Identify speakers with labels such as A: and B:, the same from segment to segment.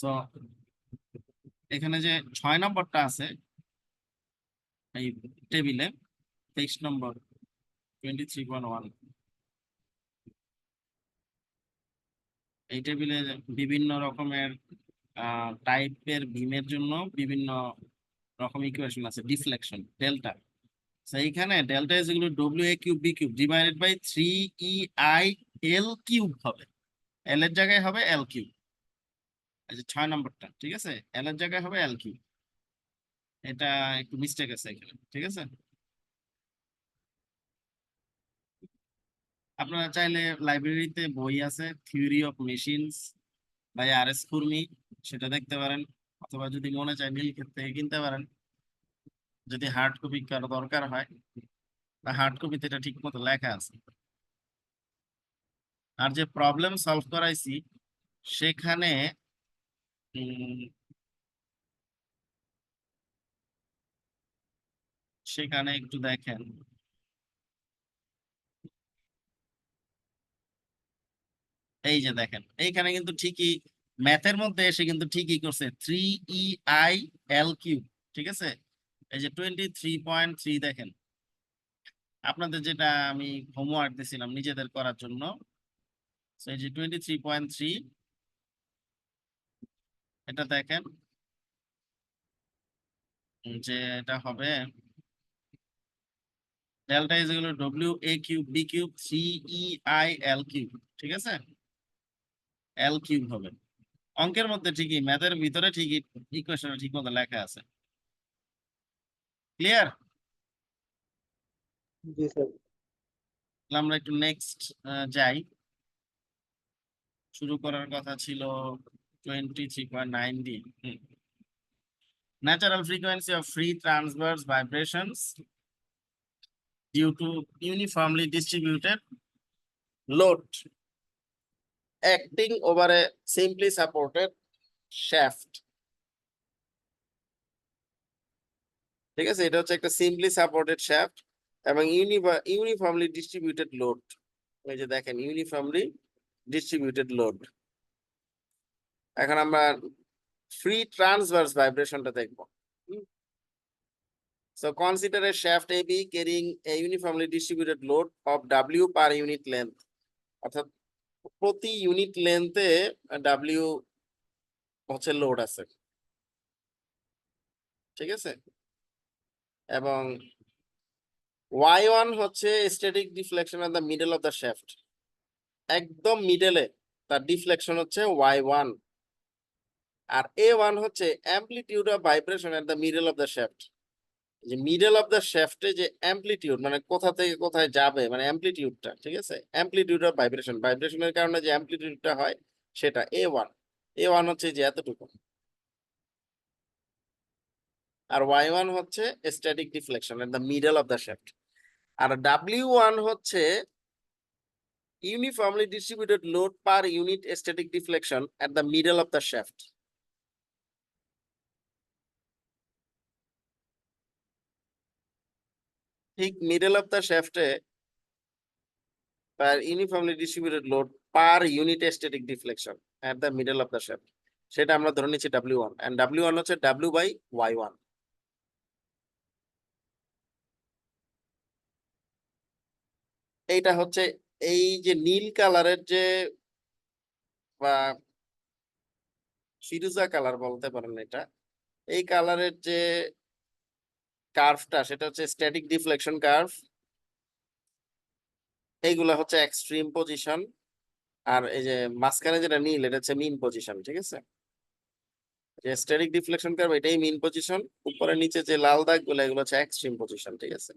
A: So এখানে যে 6 নম্বরটা আছে এই টেবিলে, 23 নম্বর, 23.1, এই টেবিলে বিভিন্ন রকমের টাইপের বিমের জন্য বিভিন্ন রকম ইকুয়েশন আছে। ডিফ্লেকশন ডেল্টা, এইখানে delta is equal to W A cube B cube divided by 3 EI L cube হবে। এল এর জায়গায় হবে এল কিউব। এই যে 6 নম্বরটা, ঠিক আছে, এল এর জায়গায় হবে এল কিউব। এটা একটু মিস্টেক আছে এখানে, ঠিক আছে। আপনারা চাইলে লাইব্রেরিতে বই আছে, theory of machines by R.S. Khurmi, সেটা দেখতে পারেন। অথবা যদি মনে চায় নীলক্ষেত থেকে কিনতে পারেন, যদি হার্ড কপি কারো দরকার হয়। হার্ড কপিতে এটা ঠিক মতো লেখা আছে। আর যে প্রবলেম সলভ করাইছি সেখানে উম, সেখানে একটু দেখেন, এই যে দেখেন এইখানে কিন্তু ঠিকই ম্যাথের মধ্যে এসে কিন্তু ঠিকই করছে 3 EI L কিউব, ঠিক আছে। এই যে 23.3 দেখেন, আপনাদের যেটা আমি হোমওয়ার্ক দিয়েছিলাম নিজেদের করার জন্য। So, এই যে 23.3, এটা দেখেন যে এটা হবে delta is equal to W A cube B cube 3 EI L cube, ঠিক আছে। এল কিউব হবে। অঙ্কের মধ্যে ঠিকই, ম্যাথের ভিতরে ঠিকই ইকুয়েশন ঠিক মতো লেখা আছে। ক্লিয়ার?
B: জি স্যার।
A: আমরা একটু নেক্সট যাই। শুরু করার কথা ছিল 23.9 দিয়ে। Natural frequency of free transverse vibrations due to uniformly distributed load acting over a simply supported shaft, ঠিক আছে। এটা হচ্ছে একটা সিম্পলি সাপোর্টেড শ্যাফট এবং ইউনিফর্মলি ডিস্ট্রিবিউটেড লোড। এই যে দেখেন ইউনিফর্মলি ডিস্ট্রিবিউটেড লোড। এখন আমরা ফ্রি ট্রান্সভার্স ভাইব্রেশনটা দেখবো। So consider a shaft AB carrying a uniformly distributed load of W per unit length, অর্থাৎ প্রতি ইউনিট লেন্থে W হচ্ছে লোড আছে, ঠিক আছে। এবং Y1 হচ্ছে static deflection at the middle of the shaft, একদম মিডলে তার ডিফ্লেকশন হচ্ছে Y1। আর A1 হচ্ছে amplitude of vibration at the middle of the shaft. যে মিডল অফ দ্য শ্যাফটে যে অ্যামপ্লিটিউড মানে কোথা থেকে কোথায় যাবে মানে অ্যামপ্লিটিউডটা, ঠিক আছে, অ্যামপ্লিটিউড অফ ভাইব্রেশন, ভাইব্রেশনের কারণে যে অ্যামপ্লিটিউডটা হয় সেটা A1 হচ্ছে যে এতটুকু। আর Y1 হচ্ছে static deflection at the middle of the shaft. আর W1 হচ্ছে uniformly distributed load per unit static deflection at the middle of the shaft. ঠিক মিডল অফ দ্য শ্যাফটে per uniformly distributed load per unit static deflection at the middle of the shaft, সেটা আমরা ধরে নিচ্ছি W1 and W1 হচ্ছে W by Y1। এইটা হচ্ছে এই যে নীল কালারের যে বা ফিরোজা কালার বলতে পারেন, এটা এই কালারের যে কার্ভটা সেটা হচ্ছে স্ট্যাটিক ডিফ্লেকশন কার্ভ। এইগুলা হচ্ছে এক্সট্রিম পজিশন। আর এই যে মাঝখানে যেটা নীল এটা হচ্ছে মিন পজিশন, ঠিক আছে। যে স্ট্যাটিক ডিফ্লেকশন কার্ভ এটাই মিন পজিশন, উপরে নিচে যে লাল দাগগুলো এগুলো হচ্ছে এক্সট্রিম পজিশন, ঠিক আছে।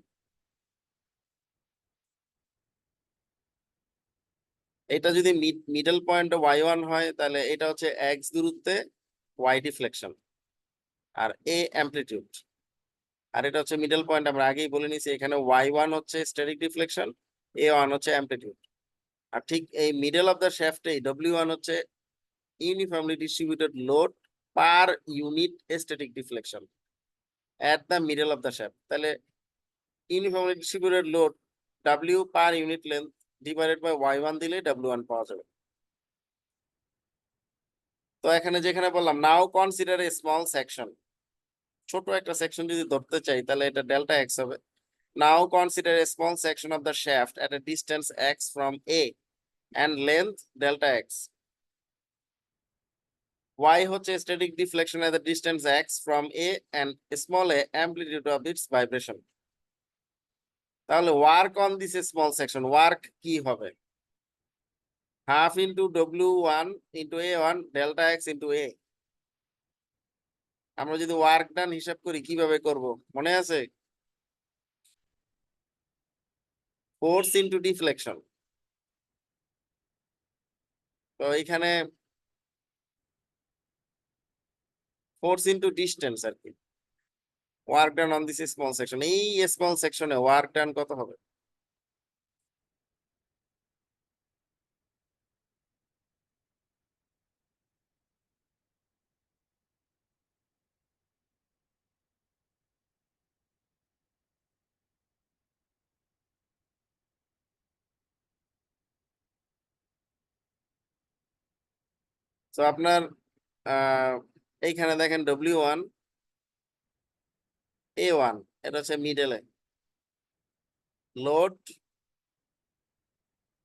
A: এটা যদি মিডল পয়েন্ট Y1 হয় তাহলে এটা হচ্ছে এক্স দূরত্বে Y ডিফ্লেকশন আর এ অ্যামপ্লিটিউড। আর এটা হচ্ছে মিডল পয়েন্ট, আমরা আগেই বলে নিয়েছি এখানে Y1 হচ্ছে স্ট্যাটিক ডিফ্লেকশন, A1 হচ্ছে অ্যামপ্লিটিউড। আর ঠিক এই মিডল অফ দ্য শ্যাফটে W1 হচ্ছে uniformly distributed load per unit static deflection at the middle of the shaft। তাহলে uniformly distributed load W per unit length divided by Y1 দিলে W1 পাওয়া যাবে। তো এখানে যেখানে বললাম now consider a small section, ছোট একটা সেকশন যদি ধরতে চাই তাহলে এটা ডেল্টা এক্স হবে। Now consider a small section of the shaft at a distance X from A and length delta x. Y হচ্ছে static deflection at the distance x from A and small a amplitude of its vibration. তাহলে work on this small section, work কি হবে? Half into W1 into A1 delta x into A. আমরা যদি work done হিসাব করি কিভাবে করব মনে আছে? Force into deflection. তো এখানে ফোর্স ইনটু ডিস্টেন্স আর কি, work done on this small section, এই স্মল সেকশনে ওয়ার্ক ডান কত হবে? তো আপনার আহ এইখানে দেখেন W1 A1, এটা হচ্ছে মিডলে, লোড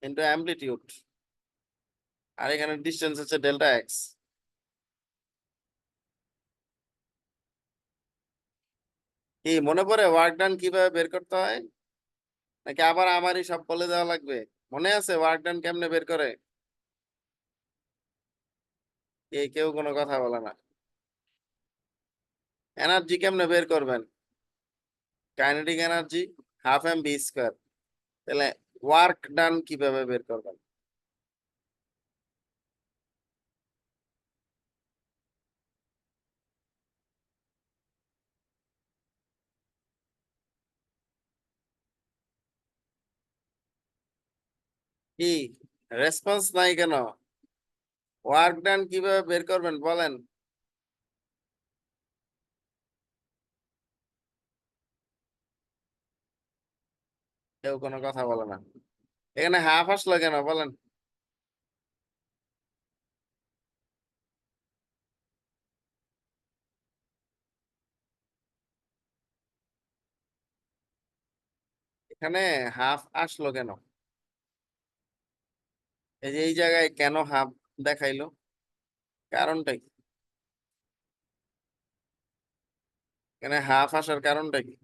A: ইনটু অ্যামপ্লিটিউড, আর এখানে ডিস্টেন্স হচ্ছে ডেল্টা এক্স। কি মনে পড়ে ওয়ার্ক ডান কিভাবে বের করতে হয়, নাকি আবার আমারই সব বলে দেওয়া লাগবে? মনে আছে ওয়ার্ক ডান কেমনে বের করে? কেউ কোনো কথা বলে না। এনার্জি কেমনে বের করবেন? Kinetic energy half M V square. তাহলে ওয়ার্ক ডান কিভাবে বের করবেন? কি রেসপন্স নাই কেন? ওয়ার্ক ডান কিভাবে বের করবেন বলেন? কেউ কোনো কথা বলে না। এখানে হাফ আসলো কেন বলেন? এখানে হাফ আসলো কেন? এই যে এই জায়গায় কেন হাফ দেখাইলো, কারণটা কি? এখানে হাফ আসার কারণটা কি?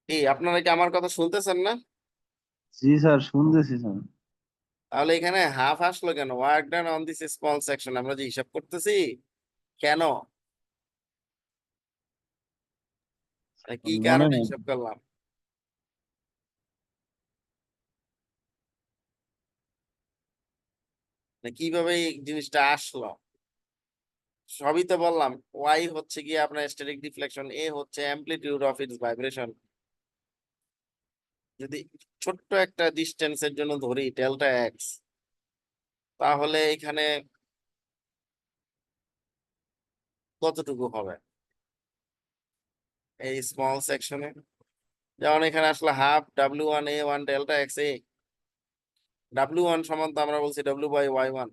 A: কি আপনারা কি আমার কথা শুনতেছেন না?
B: জি স্যার, শুনতেছি স্যার।
A: তাহলে এখানে হাফ আসলো কেন? Work done on this small section আমরা যে হিসাব করতেছি, কেন মানে কি
B: মনে
A: কারণে
B: নেই।
A: হিসাব করলাম? মানে কিভাবে এই জিনিসটা আসলো? সবই তো বললাম, ওয়াই হচ্ছে কি আপনার স্ট্যাটিক ডিফ্লেকশন, এ হচ্ছে অ্যামপ্লিটিউড অফ ইটস ভাইব্রেশন। যদি ছোট্ট একটা ডিস্টেন্সের জন্য ধরি ডেল্টা এক্স, তাহলে এখানে কতটুকু হবে এই স্মল সেকশনে? যেমন এখানে আসলে half W1 A1 delta x এ, W1 সমান তো আমরা বলছি W/Y1,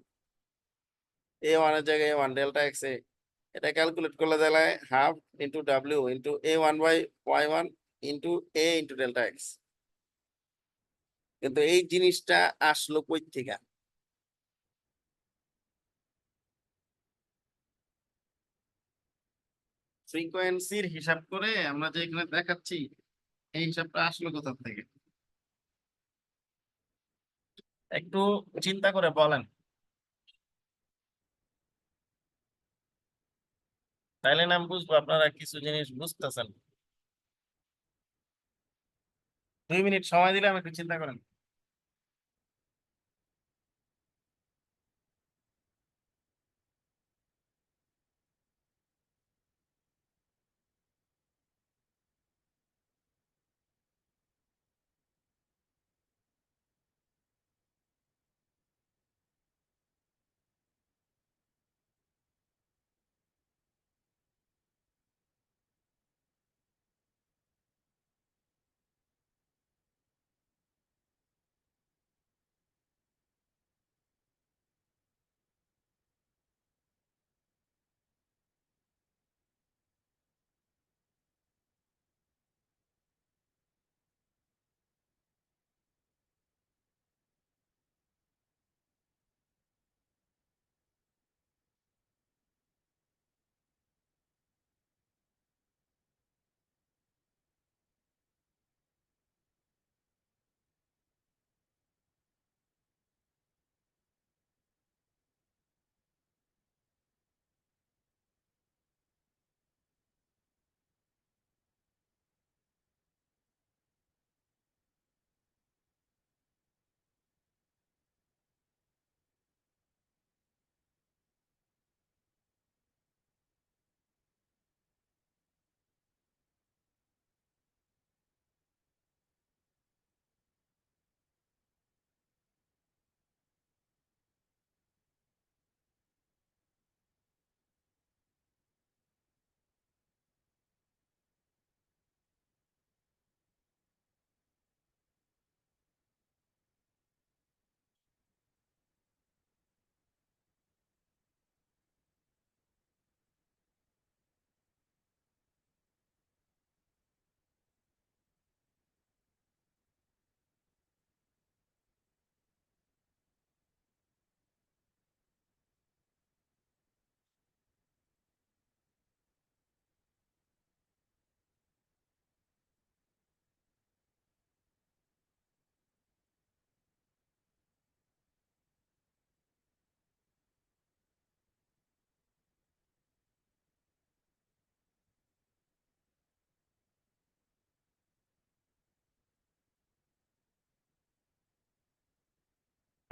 A: A1 এর জায়গায় A1 ডেল্টা এক্স এ, এটা ক্যালকুলেট করলে দাঁড়ায় half into W into A1/Y1 into A into delta x. কিন্তু এই জিনিসটা আসলো কই থেকে? ফ্রিকোয়েন্সির হিসাব করে আমরা যে এখানে দেখাচ্ছি, এই হিসাবটা আসলো কোথা থেকে? একটু চিন্তা করে বলেন, তাইলে না আমি বুঝবো আপনারা কিছু জিনিস বুঝতেছেন। 2 মিনিট সময় দিলাম, একটু চিন্তা করেন।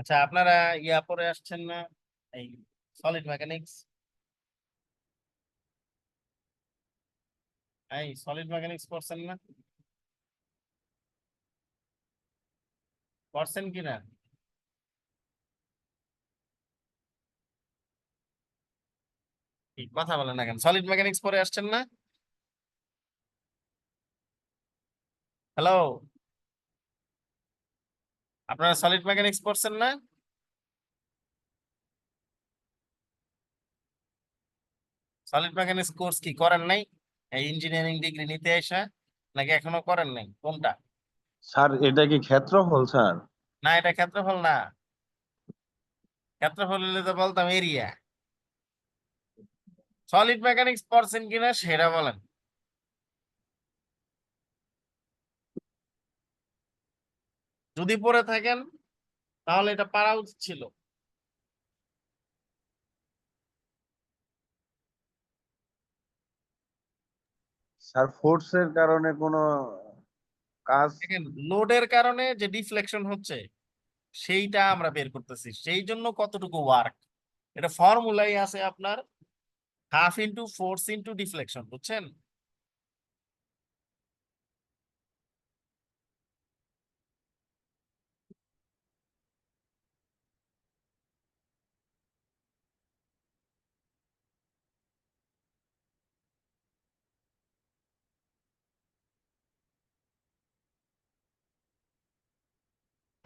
A: আচ্ছা, আপনারা ইয়া পরে আসছেন না, এই সলিড মেকানিক্স? এই সলিড মেকানিক্স পড়ছেন না, পড়ছেন কিনা? কি কথা বলেন না কেন? সলিড মেকানিক্স পরে আসছেন না? হ্যালো, আপনারা সলিড মেকানিক্স পড়ছেন না? সলিড মেকানিক্স কোর্স কি করেন নাই এই ইঞ্জিনিয়ারিং ডিগ্রি নিতে এসে, নাকি এখনো করেন নাই, কোনটা?
B: স্যার এটা কি ক্ষেত্রফল স্যার?
A: না, এটা ক্ষেত্রফল না। ক্ষেত্রফল হলে তো বলতাম এরিয়া। সলিড মেকানিক্স পড়ছেন কিনা সেটা বলেন। যদি পড়ে থাকেন তাহলে এটা পারা উচিত ছিল।
B: স্যার ফোর্সের কারণে কোনো কাজ?
A: দেখেন, লোডের কারণে যে ডিফ্লেকশন হচ্ছে সেইটা আমরা বের করতেছি, সেই জন্য কতটুকু ওয়ার্ক, এটা ফর্মুলাই আছে আপনার, half into force into deflection, বুঝছেন?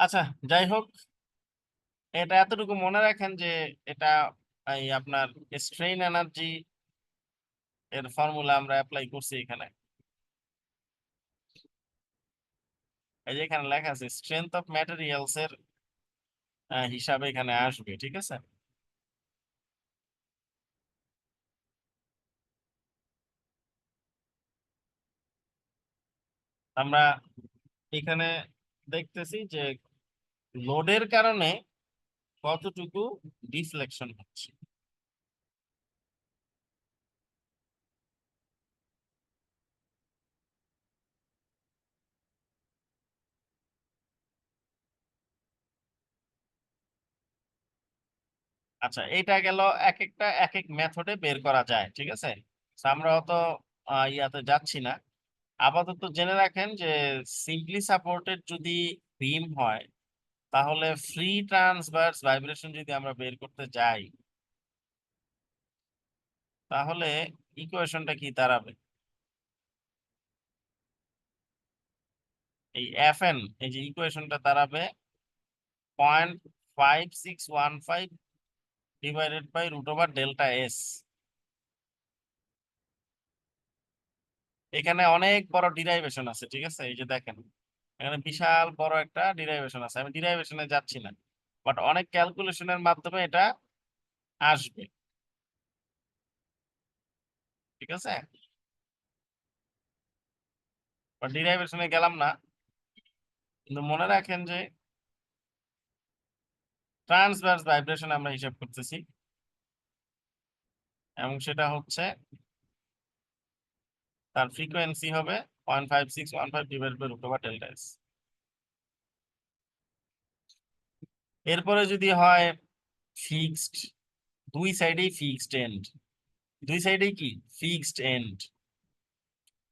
A: আচ্ছা, যাই হোক, এটা এতটুকু মনে রাখেন যে এটা এই আপনার স্ট্রেইন এনার্জি এর ফর্মুলা আমরা অ্যাপ্লাই করছি এখানে। এই যে এখানে লেখা আছে স্ট্রেংথ অফ ম্যাটেরিয়ালস এর হিসাবে এখানে আসবে, ঠিক আছে? আমরা এখানে দেখতেছি যে লোডের কারণে কতটুকু ডিফ্লেকশন হচ্ছে। আচ্ছা, এটা গেল এক একটা এক এক মেথডে বের করা যায়, ঠিক আছে? So, আমরা অত ইয়াতে যাচ্ছি না। আপাতত জেনে রাখেন যে সিম্পলি সাপোর্টেড যদি বিম হয় তাহলে ফ্রি ট্রান্সভার্স ভাইব্রেশন যদি আমরা বের করতে যাই তাহলে ইকুয়েশনটা কি দাঁড়াবে? এই এফ এন, এই যে ইকুয়েশনটা দাঁড়াবে 0.5615 divided by root over delta S. এখানে অনেক বড় ডিরাইভেশন আছে, ঠিক আছে? এই যে দেখেন, এখানে বিশাল বড় একটা ডিরাইভেশন আছে, আমি ডিরাইভেশনে যাচ্ছি না, বাট অনেক ক্যালকুলেশনের মাধ্যমে এটা আসবে, ঠিক আছে? বাট ডিরাইভেশনে গেলাম না, কিন্তু মনে রাখেন যে ট্রান্সভার্স ভাইব্রেশন আমরা হিসাব করতেছি, এবং সেটা হচ্ছে তার ফ্রিকোয়েন্সি হবে 0.5615 divide by root over delta S. এরপরে যদি হয় ফিক্সড, দুই সাইডেই ফিক্সড এন্ড, দুই সাইডেই কি ফিক্সড এন্ড,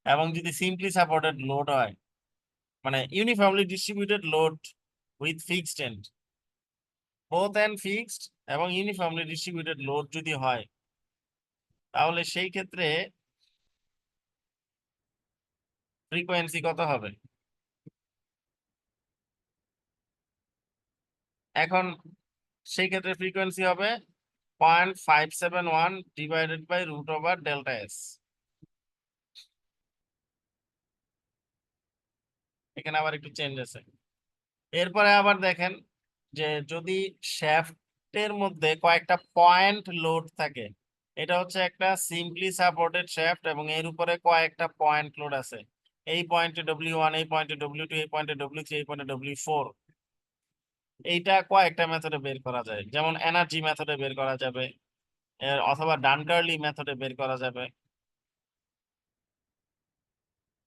A: এবং যদি সিম্পলি সাপোর্টেড লোড হয়, মানে uniformly distributed load with fixed end, both end fixed এবং ইউনিফর্মলি ডিস্ট্রিবিউটেড লোড যদি হয়, তাহলে সেই ক্ষেত্রে ফ্রিকোয়েন্সি কত হবে? এখন সেই ক্ষেত্রে ফ্রিকোয়েন্সি হবে 0.571 divided by root over delta S. এখানে আবার একটু চেঞ্জ আছে। এরপরে আবার দেখেন যে যদি শ্যাফটের মধ্যে কয়েকটা পয়েন্ট লোড থাকে, এটা হচ্ছে একটা সিম্পলি সাপোর্টেড শ্যাফট এবং এর উপরে কয়েকটা পয়েন্ট লোড আছে, এই পয়েন্টে W1, এই পয়েন্টে W2, এই পয়েন্টে W3, এই পয়েন্টে W4। এইটা কয়েকটা মেথডে বের করা যায়, যেমন এনার্জি মেথডে বের করা যাবে, অথবা ডানকার্লি মেথডে বের করা যাবে।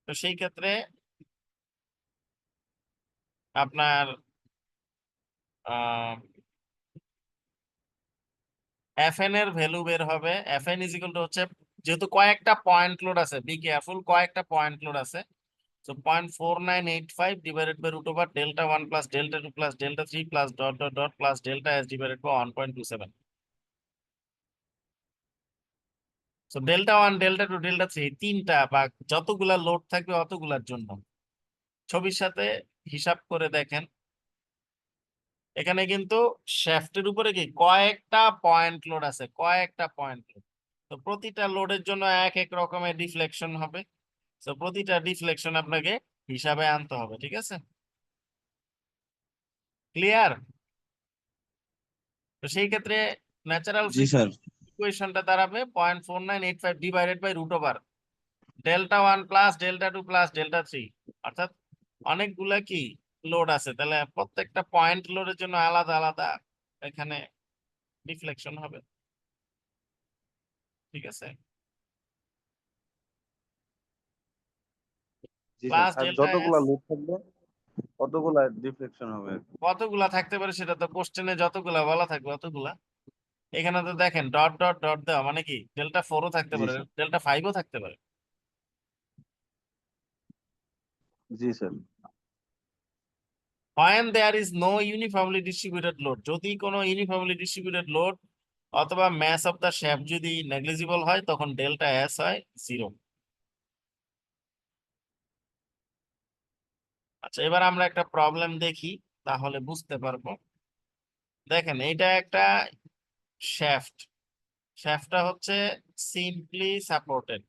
A: তো সেই ক্ষেত্রে আপনার এফএন এর ভ্যালু বের হবে। এফএন ইজ ইকুয়াল টু হচ্ছে, যেহেতু কয়েকটা পয়েন্ট লোড আছে, বি কেয়ারফুল, কয়েকটা পয়েন্ট লোড আছে, so 0.4985 divided by root over delta 1 plus delta 2 plus delta 3 plus dot dot dot plus delta s divided by 1.27. So delta 1, delta 2, delta 3 তিনটা বা যতগুলা load থাকবে অতগুলার জন্য ছবির সাথে হিসাব করে দেখেন। এখানে কিন্তু শ্যাফটের উপরে কি কয়েকটা পয়েন্ট লোড আছে, কয়েকটা পয়েন্ট লোড। তো প্রতিটা লোডের জন্য এক এক রকমের ডিফ্লেকশন হবে। তো প্রতিটা ডিফ্লেকশন আপনাকে হিসাবে আনতে হবে, ঠিক আছে? ক্লিয়ার? তো সেই ক্ষেত্রে ন্যাচারাল
B: জি স্যার।
A: ইকুয়েশনটা দাঁড়াবে 0.4985 divided by root over delta 1 plus delta 2 plus delta 3, অর্থাৎ অনেকগুলা কি লোড আছে, তাহলে প্রত্যেকটা পয়েন্ট লোডের জন্য আলাদা আলাদা এখানে ডিফ্লেকশন হবে, ঠিক আছে?
B: জি স্যার,
A: প্লাস
B: আর
A: ডেল্টা
B: যতগুলা
A: এস,
B: লোড থাকবে কতগুলা ডিফ্লেকশন হবে?
A: কতগুলা থাকতে পারে সেটা তো কোশ্চেনে যতগুলা বলা থাকবে অতগুলা। এখানে তো দেখেন ডট ডট ডট দেওয়া, মানে কি ডেল্টা 4ও থাকতে
B: জি
A: পারে,
B: স্যার।
A: ডেল্টা 5ও থাকতে পারে।
B: জি sir.
A: When there is no uniformly distributed load, যদি কোনো ইউনিফর্মলি ডিস্ট্রিবিউটেড লোড অথবা mass of the shaft যদি negligible হয় তখন ডেল্টা এস হয় 0। আচ্ছা, এবার আমরা একটা প্রবলেম দেখি, তাহলে বুঝতে পারবো। দেখেন এটা একটা শ্যাফট, শ্যাফটটা হচ্ছে সিম্পলি সাপোর্টেড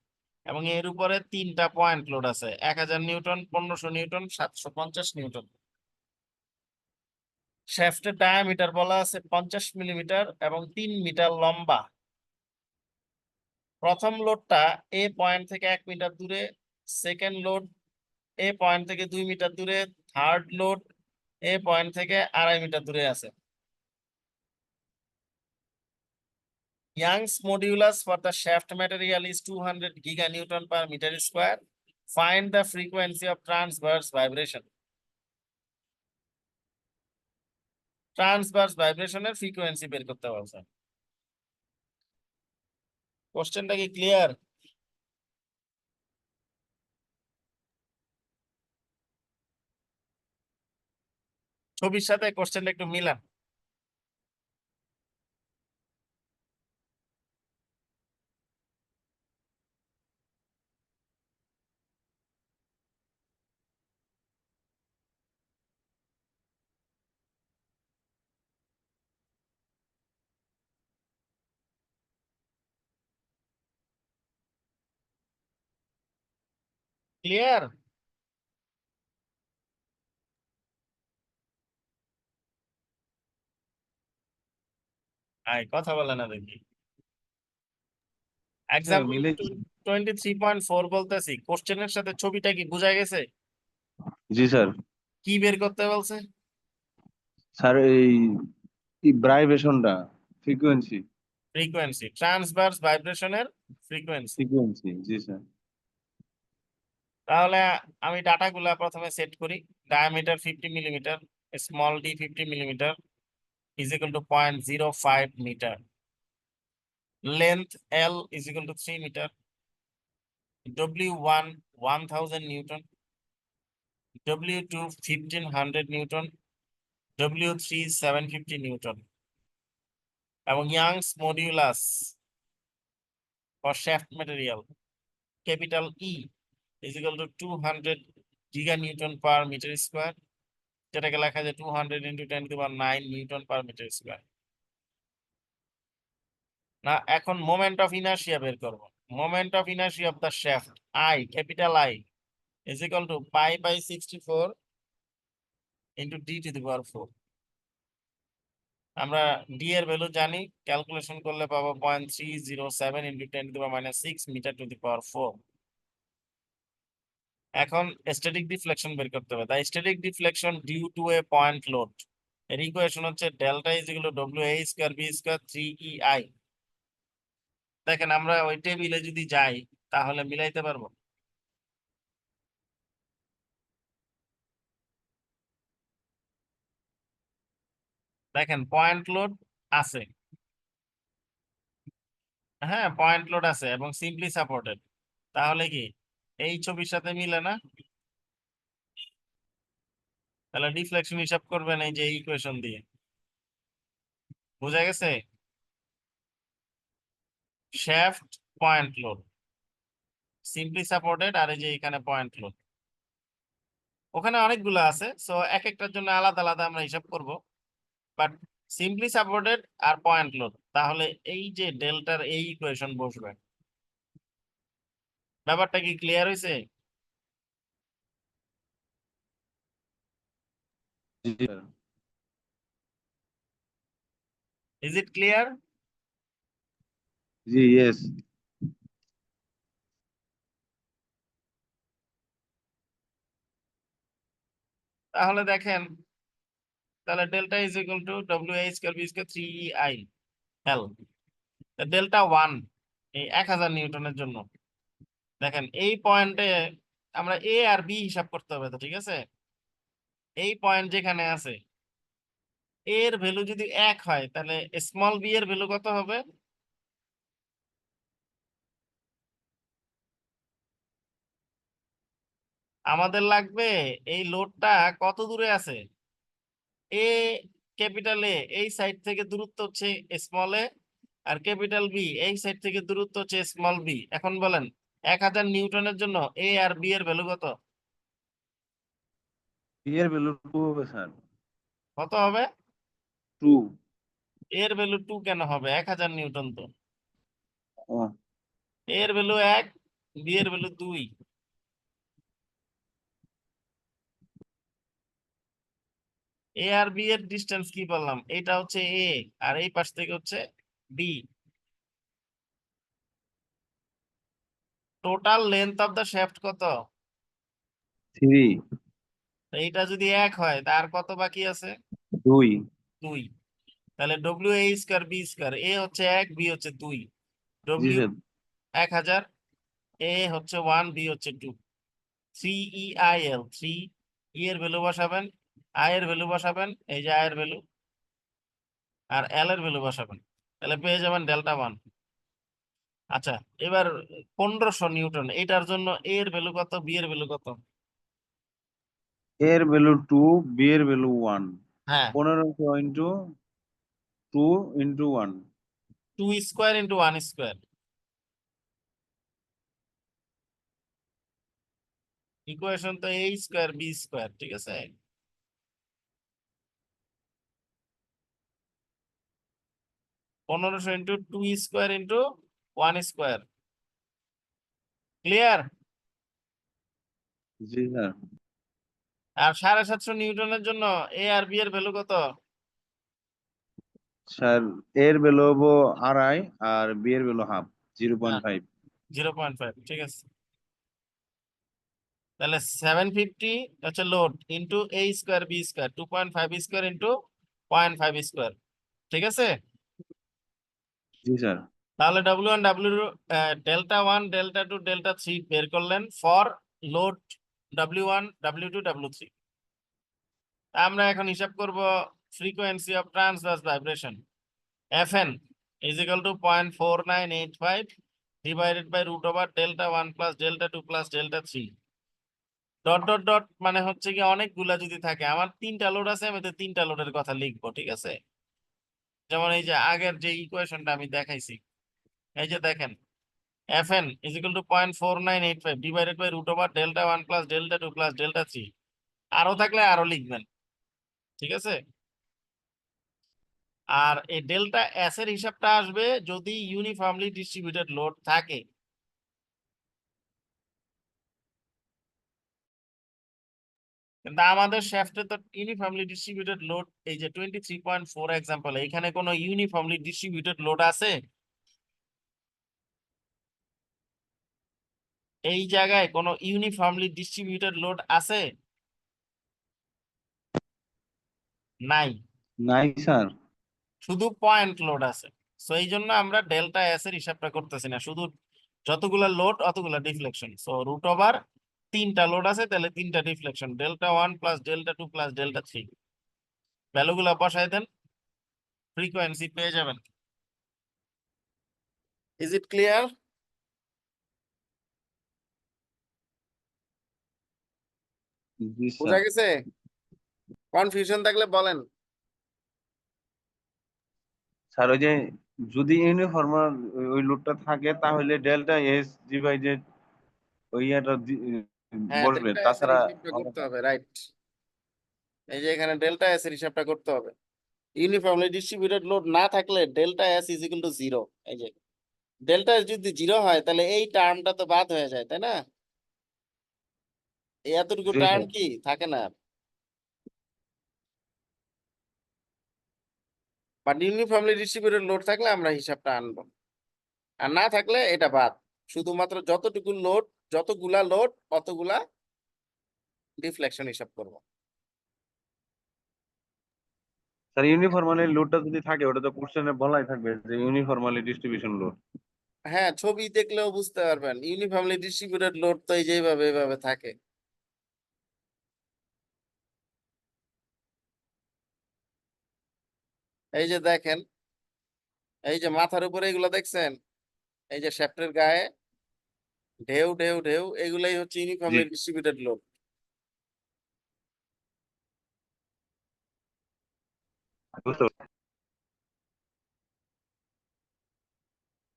A: এবং এর উপরে তিনটা পয়েন্ট লোড আছে, 1000 নিউটন, 1500 নিউটন, 750 নিউটন। শ্যাফটের ডায়ামিটার বলা আছে 50 মিলিমিটার এবং 3 মিটার লম্বা। প্রথম লোডটা এ পয়েন্ট থেকে 1 মিটার দূরে, সেকেন্ড লোড এ পয়েন্ট থেকে 2 মিটার দূরে, থার্ড লোড এ পয়েন্ট থেকে 2.5 মিটার দূরে আছে। Young's modulus for the shaft material is 200 giganewton per meter square. Find the frequency of transverse vibration. Transverse ভাইব্রেশনের ফ্রিকোয়েন্সি বের করতে বলছে। কোশ্চেনটা কি ক্লিয়ার? ছবির সাথে কোশ্চেনটা একটু মিলান। ক্লিয়ার? আয় কথা বলে না দেখি।
B: স্যার
A: এক্সাম্পল
B: মিলে।
A: 23.4 বলতেছি, কোশ্চেনের সাথে ছবিটা কি বোঝা গেছে?
B: জি স্যার।
A: কি বের করতে বলছে?
B: স্যার এই ভাইব্রেশনটা, ফ্রিকোয়েন্সি।
A: ফ্রিকোয়েন্সি, ট্রান্সভার্স ভাইব্রেশনের ফ্রিকোয়েন্সি।
B: ফ্রিকোয়েন্সি, জি স্যার।
A: তাহলে আমি ডাটাগুলা প্রথমে সেট করি। Diameter 50 millimetre, small D 50 millimetre is equal to 0.05 meter. Length L is equal to 3 meter. W1 1000 Newton. W2 1500 Newton. W3 750 Newton. এবং Young's modulus for shaft material, capital E, is equal to 200 giganewton per meter square, যেটাকে লেখা যায় 200 into 10 to the power 9 Newton per meter square। না, এখন moment of inertia বের করব। Moment of inertia of the shaft I, capital I, is equal to pi by 64 into d to the power 4। আমরা d এর value জানি, calculation করলে পাবো 0.307 into 10 to the power -6 metre to the power 4। এখন static deflection বের করতে হবে। তাই static deflection due to a point load এর ইকুয়েশন হচ্ছে delta is equal to W A square B square 3 EI। দেখেন আমরা ওই টেবিলে যদি যাই তাহলে মিলাইতে পারবো। দেখেন পয়েন্ট লোড আছে, হ্যাঁ পয়েন্ট লোড আছে এবং সিম্পলি সাপোর্টেড, তাহলে কি এই ছবির সাথে মিলে না? তাহলে ডিফ্লেকশন হিসাব করবেন এই যে ইকুয়েশন দিয়ে। বুঝা গেছে? Shaft, point load, simply supported, আর এই যে এখানে পয়েন্ট লোড। ওখানে অনেকগুলো আছে, সো এক একটার জন্য আলাদা আলাদা আমরা হিসাব করব, বাট সিম্পলি সাপোর্টেড আর পয়েন্ট লোড, তাহলে এই যে ডেল্টার এই ইকুয়েশন বসবে। ব্যাপারটা কি ক্লিয়ার হয়েছে?
B: জি স্যার।
A: Is it clear?
B: জি ইয়েস।
A: তাহলে দেখেন, তাহলে delta is equal to W H square B square 3 I L. Delta 1 এই 1000 নিউটনের জন্য দেখেন এই পয়েন্টে আমরা এ আর বি হিসাব করতে হবে, তো ঠিক আছে? এই পয়েন্ট যেখানে আছে এর ভ্যালু যদি 1 হয় তাহলে স্মল বি এর ভ্যালু কত হবে? আমাদের লাগবে এই লোডটা কত দূরে আছে। এ, ক্যাপিটাল এ এই সাইড থেকে দূরত্ব হচ্ছে স্মল এ, আর ক্যাপিটাল বি এই সাইড থেকে দূরত্ব হচ্ছে স্মল বি। এখন বলেন 1000 নিউটনের জন্য এ আর বি এর ভ্যালু কত?
B: বি এর ভ্যালু 2 হবে স্যার।
A: কত হবে?
B: 2।
A: এর ভ্যালু 2 কেন হবে? 1000 নিউটন তো।
B: ও
A: এর ভ্যালু 1, বি এর ভ্যালু 2। এ আর বি এর ডিস্টেন্স কি বললাম? এটা হচ্ছে এ, আর এই পাশ থেকে হচ্ছে B. Total length of the shaft কত?
B: 3।
A: তো এইটা যদি 1 হয় তার কত বাকি আছে?
B: 2।
A: 2। তাহলে W A square B square, A হচ্ছে 1, বি হচ্ছে 2।
B: G
A: W
B: sir.
A: 1000, এ হচ্ছে 1, বি হচ্ছে 2। 3 EIL, 3 ই এর ভ্যালু বসাবেন, আই এর ভ্যালু বসাবেন, এই যে আই এর ভ্যালু, আর এল এর ভ্যালু বসাবেন, তাহলে পেয়ে যাবেন ডেল্টা 1। আচ্ছা, এবার 1500 নিউটন, এটার জন্য এ এর ভ্যালু কত, বি এর ভ্যালু কত?
B: এ এর ভ্যালু 2, বি এর ভ্যালু 1।
A: হ্যাঁ,
B: 1500 into 2 into 1।
A: 2 square into 1 square, equation তো এ স্কোয়ার বি স্কোয়ার, ঠিক আছে? 1500 into 2 square into 1 square. Clear?
B: জি স্যার।
A: আর 750 নিউটনের জন্য এ আর বি এর ভ্যালু কত?
B: স্যার এর ভ্যালু হবো আড়াই, আর বি এর ভ্যালু হাফ,
A: হ্যাঁ,
B: 0.5।
A: 0.5, ঠিক আছে। তাহলে 750 হচ্ছে load into A square B square, 2.5 square into 0.5 square, ঠিক আছে?
B: জি স্যার।
A: তাহলে W1 W delta 1 delta 2 delta 3 বের করলেন for load W1 W2 W3। আমরা এখন হিসাব করব frequency of transverse vibration, Fn is equal to 0.4985 divided by root over delta 1 plus delta 2 plus delta 3 dot dot dot, মানে হচ্ছে কি অনেকগুলা যদি থাকে, আমার 3টা লোড আছে, আমি তো 3টা লোডের কথা লিখবো, ঠিক আছে? যেমন এই যে আগের যে ইকুয়েশনটা আমি দেখাইছি, এই যে দেখেন Fn is equal to 0.4985 divided by root over delta 1 plus delta 2 plus delta 3। আরো থাকলে আরো লিখবেন, ঠিক আছে? আর এই ডেল্টা এস এর হিসাবটা আসবে যদি ইউনিফর্মলি ডিস্ট্রিবিউটেড লোড থাকে। কিন্তু আমাদের শ্যাফটে তো ইউনিফর্মলি ডিস্ট্রিবিউটেড লোড, এই যে 23.4 এক্সাম্পল, এখানে কোনো ইউনিফর্মলি ডিস্ট্রিবিউটেড লোড আছে? এই জায়গায় কোনো ইউনিফর্মলি ডিস্ট্রিবিউটেড লোড আছে? নাই,
B: নাই স্যার।
A: শুধু পয়েন্ট লোড আছে। সো এই জন্য আমরা ডেল্টা এস এর হিসাবটা করতেছি না, শুধু যতগুলা লোড অতগুলা ডিফ্লেকশন। সো রুট ওভার 3টা লোড আছে, তাহলে 3টা deflection, delta 1 plus delta 2 plus delta 3। ভ্যালুগুলা বসায় দেন, ফ্রিকোয়েন্সি পেয়ে যাবেন। Is it clear?
B: জি
A: বোঝা
B: স্যার।
A: গেছে? কনফিউশন থাকলে বলেন।
B: স্যার ওই যে যদি ইউনিফর্মাল ওই লোডটা থাকে তাহলে ডেল্টা এস ডিভাইডেড ওই এটা
A: হ্যাঁ,
B: বসবে,
A: ডেল্টা এস এর
B: তাছাড়া
A: হিসাবটা
B: হবে
A: করতে
B: না।
A: হবে, রাইট। এই যে এখানে ডেল্টা এস এর হিসাবটা করতে হবে। ইউনিফর্মলি ডিস্ট্রিবিউটেড লোড না থাকলে delta S is equal two zero. এই যে ডেল্টা এস যদি জিরো হয় তাহলে এই টার্মটা তো বাদ হয়ে যায়, তাই না? এই এতটুকু
B: জি
A: টার্ম
B: স্যার।
A: কি থাকে না। বাট ইউনিফর্মলি ডিস্ট্রিবিউটেড লোড থাকলে আমরা হিসাবটা আনবো, আর না থাকলে এটা বাদ। শুধুমাত্র যতটুকু লোড, যতগুলা লোড অতগুলা ডিফ্লেকশন হিসাব করব।
B: স্যার ইউনিফর্মালি লোডটা যদি থাকে ওটা তো কোশ্চেনে বলাই থাকবে যে ইউনিফর্মালি ডিস্ট্রিবিউশন লোড।
A: হ্যাঁ, ছবি দেখলেও বুঝতে পারবেন ইউনিফর্মলি ডিস্ট্রিবিউটেড লোড তো এই যে এইভাবে থাকে। এই যে দেখেন, এই যে মাথার উপরে এগুলো দেখছেন, এই যে শ্যাফটের গায়ে ঢেউ ঢেউ ঢেউ, এগুলাই হচ্ছে
B: জি,
A: ইউনিফর্মলি ডিস্ট্রিবিউটেড লোড।
B: বুঝতে পারছি।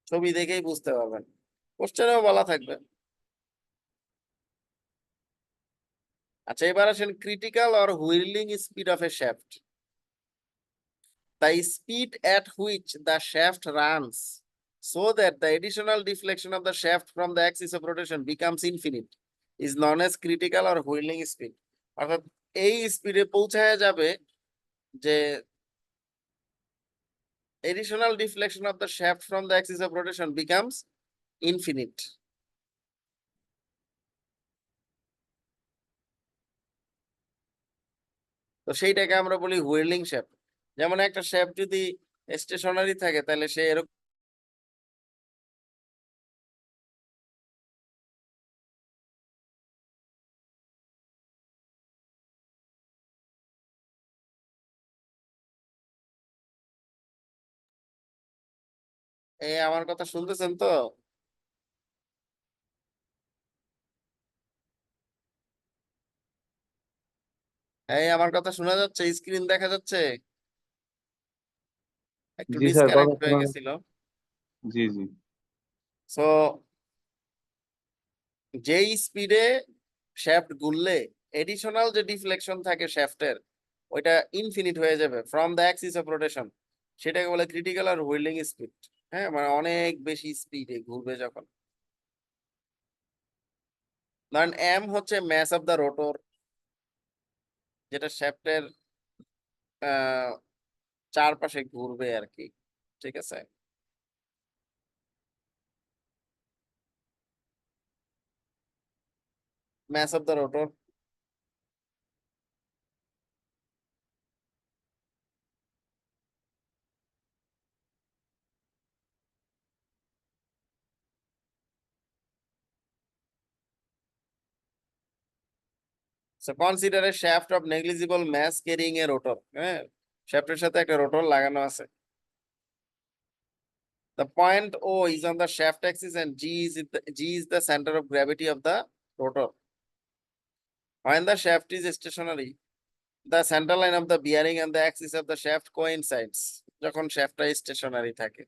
A: ছবি দেখেই বুঝতে পারবেন, কোশ্চেনেও বলা থাকবে। আচ্ছা, এবার আসেন critical or whirling speed of a shaft. The speed at which the shaft runs so that the additional deflection of the shaft from the axis of rotation becomes infinite is known as critical or whirling speed. অর্থাৎ এই স্পিডে পৌঁছায় যাবে যে additional deflection of the shaft from the axis of rotation becomes infinite. তো সেইটাকে আমরা বলি হুইর্লিং শ্যাফট। যেমন একটা শ্যাফট যদি স্টেশনারি থাকে তাহলে সে এরকম এই আমার কথা শুনতেছেন তো? এই আমার কথা শোনা যাচ্ছে? স্ক্রিন দেখা যাচ্ছে? একটু
B: জি স্যার, কথা
A: ডিসকানেক্ট হয়ে
B: শোনা
A: গেছিল।
B: জি জি।
A: সো যেই স্পিডে শ্যাফট ঘুরলে এডিশনাল যে ডিফ্লেকশন থাকে শ্যাফটের, ওইটা ইনফিনিট হয়ে যাবে from the Axis of rotation, সেটাকে বলে ক্রিটিক্যাল আর হুইর্লিং স্পিড। হ্যাঁ, মানে অনেক বেশি স্পিডে ঘুরবে যখন। ধরেন এম হচ্ছে ম্যাস অফ দ্য রোটর, যেটা শ্যাফটের চারপাশে ঘুরবে আর কি, ঠিক আছে? Mass of the rotor. So consider a shaft of negligible mass carrying a rotor. হ্যাঁ, শ্যাফটের সাথে একটা রোটর লাগানো আছে। The point O is on the shaft axis and G is the center of gravity of the rotor. When the shaft is stationary, the center line of the bearing and the axis of the shaft coincides. যখন শ্যাফটটা stationery থাকে,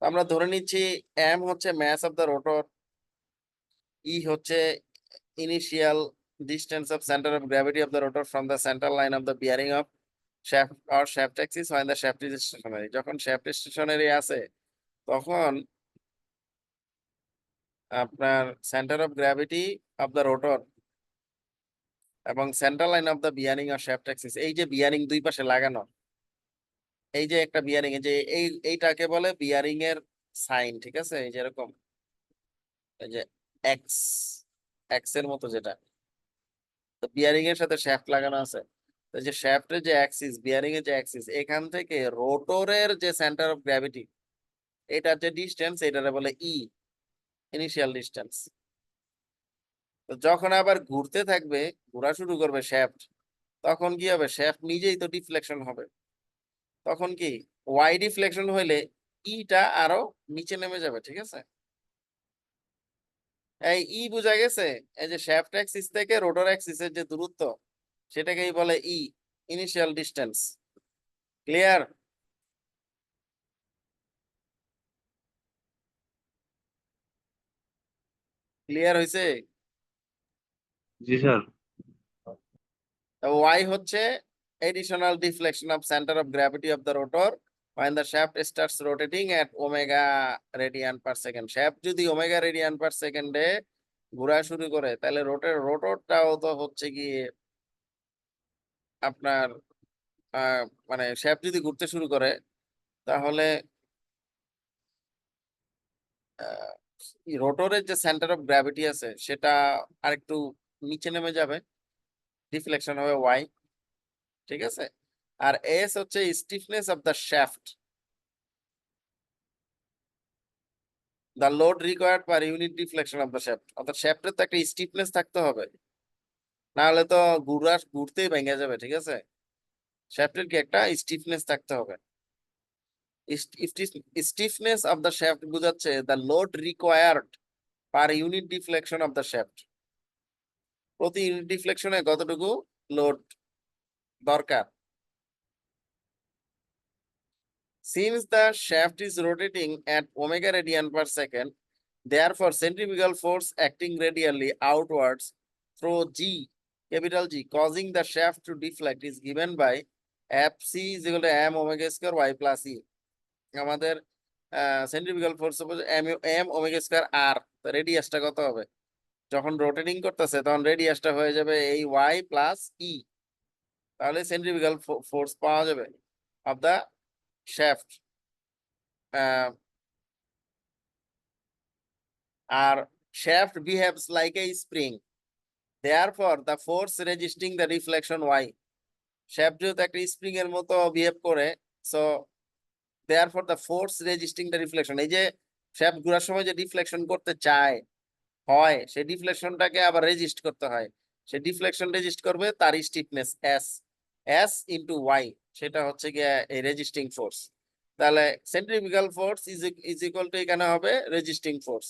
A: আমরা ধরে নিচ্ছি m হচ্ছে mass of the rotor, E হচ্ছে initial distance of center of gravity of the rotor from the center line of the bearing of shaft or shaft axis when the shaft is stationary. যখন shaft stationary আছে তখন আপনার centre of gravity of the rotor এবং central line of the bearing or shaft axis, এই যে bearing দুই পাশে লাগানো, এই যে একটা বিয়ারিং, এই যে এইটাকে বলে বিয়ারিং এর সাইন, ঠিক আছে? এই যে এরকম, এই যে এক্স, এক্স এর মতো যেটা, তো বিয়ারিং এর সাথে শ্যাফট লাগানো আছে। তো যে শ্যাফটের যে অ্যাক্সিস, বিয়ারিং এর যে অ্যাক্সিস, এখান থেকে রোটরের যে সেন্টার অফ গ্র্যাভিটি, এটার যে ডিসটেন্স, এটারে বলে ই, ইনিশিয়াল ডিসটেন্স। তো যখন আবার ঘুরতে থাকবে, ঘোরা শুরু করবে শ্যাফট, তখন কি হবে, শ্যাফট নিজেই তো ডিফ্লেকশন হবে। তখন কি ওয়াই ডিফ্লেকশন হইলে ইটা আরো নিচে নেমে যাবে, ঠিক আছে? এই বোঝা গেছে? এই যে শ্যাফট অ্যাক্সিস থেকে রোটর অ্যাক্সিসের যে দূরত্ব, সেটাকেই বলে ইনিশিয়াল ডিস্টেন্স। ক্লিয়ার? ক্লিয়ার হয়েছে?
B: জি স্যার।
A: ওয়াই হচ্ছে additional deflection of center of gravity of the rotor when the shaft starts rotating at omega radian per second. shaft যদি ওমেগা রেডিয়ান পার সেকেন্ডে ঘোরা শুরু করে, তাহলে রোটরটাও তো হচ্ছে কি আপনার মানে শ্যাফট যদি ঘুরতে শুরু করে, তাহলে রোটরের যে সেন্টার অফ গ্র্যাভিটি আছে সেটা আরেকটু নিচে নেমে যাবে, ডিফ্লেকশন হবে ওয়াই, ঠিক আছে? আর এস হচ্ছে stiffness of the shaft, the load required per unit deflection of the shaft. অর্থাৎ শ্যাফটের তো একটা স্টিফনেস থাকতে হবে, না হলে তো ঘুরতেই ভেঙে যাবে, ঠিক আছে? শ্যাফটের কি একটা স্টিফনেস থাকতে হবে। স্টিফনেস অফ দ্য শ্যাফট বোঝাচ্ছে the load required per unit deflection of the shaft, প্রতি ইউনিট ডিফ্লেকশনে কতটুকু লোড দরকার। Since the shaft is rotating at omega radian per second, therefore centrifugal force acting radially outwards through G, capital G, causing the shaft to deflect is given by Fc is equal to m omega square y plus e. আমাদের centrifugal force m omega square r, তো রেডিয়াসটা কত হবে? যখন rotating করতেছে তখন রেডিয়াসটা হয়ে যাবে এই y প্লাস e, তাহলে সেন্ট্রিফিউগাল ফোর্স পাওয়া যাবে অফ দা শ্যাফট। আর shaft behaves like a spring, therefore the force resisting the deflection y, shaft যেহেতু একটা স্প্রিং এর মতো বিহেভ করে, so therefore the force resisting the deflection, এই যে shaft ঘোরার সময় যে ডিফ্লেকশন করতে চায় হয়, সেই ডিফ্লেকশনটাকে আবার রেজিস্ট করতে হয়। সে ডিফ্লেকশন রেজিস্ট করবে তার stiffness S, S into Y, সেটা হচ্ছে গিয়ে এই রেজিস্টিং ফোর্স। তাহলে centrifugal force is equal to এখানে হবে রেজিস্টিং ফোর্স।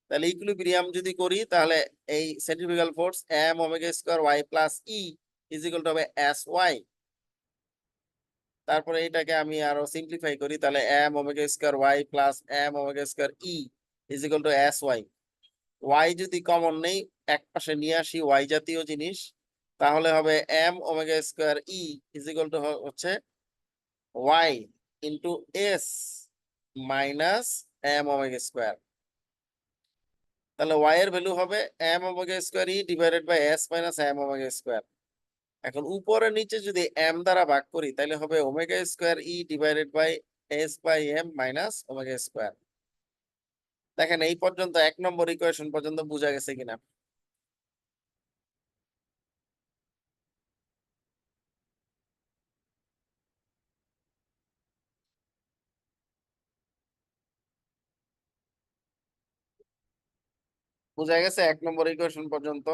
A: তাহলে ইকুইলিব্রিয়াম যদি করি, তাহলে এই centrifugal force m omega square y plus e is equal two হবে s y। তারপরে এটাকে আমি আরো সিম্পলিফাই করি, তাহলে m omega square y plus m omega square e is equal two s y। y যদি কমন নেই, এক পাশে নিয়ে আসি y জাতীয় জিনিস, তাহলে হবে m omega square e is equal to হচ্ছে y into s minus m omega square. তাহলে y এর ভ্যালু হবে m omega square e divided by s minus m omega square. এখন উপরে নিচে যদি m দ্বারা ভাগ করি, তাহলে হবে omega square e divided by s by m minus omega square. দেখেন এই পর্যন্ত 1 নম্বর ইকুয়েশন পর্যন্ত বোঝা গেছে কিনা? বোঝা গেছে 1 নম্বর ইকুয়েশন পর্যন্ত?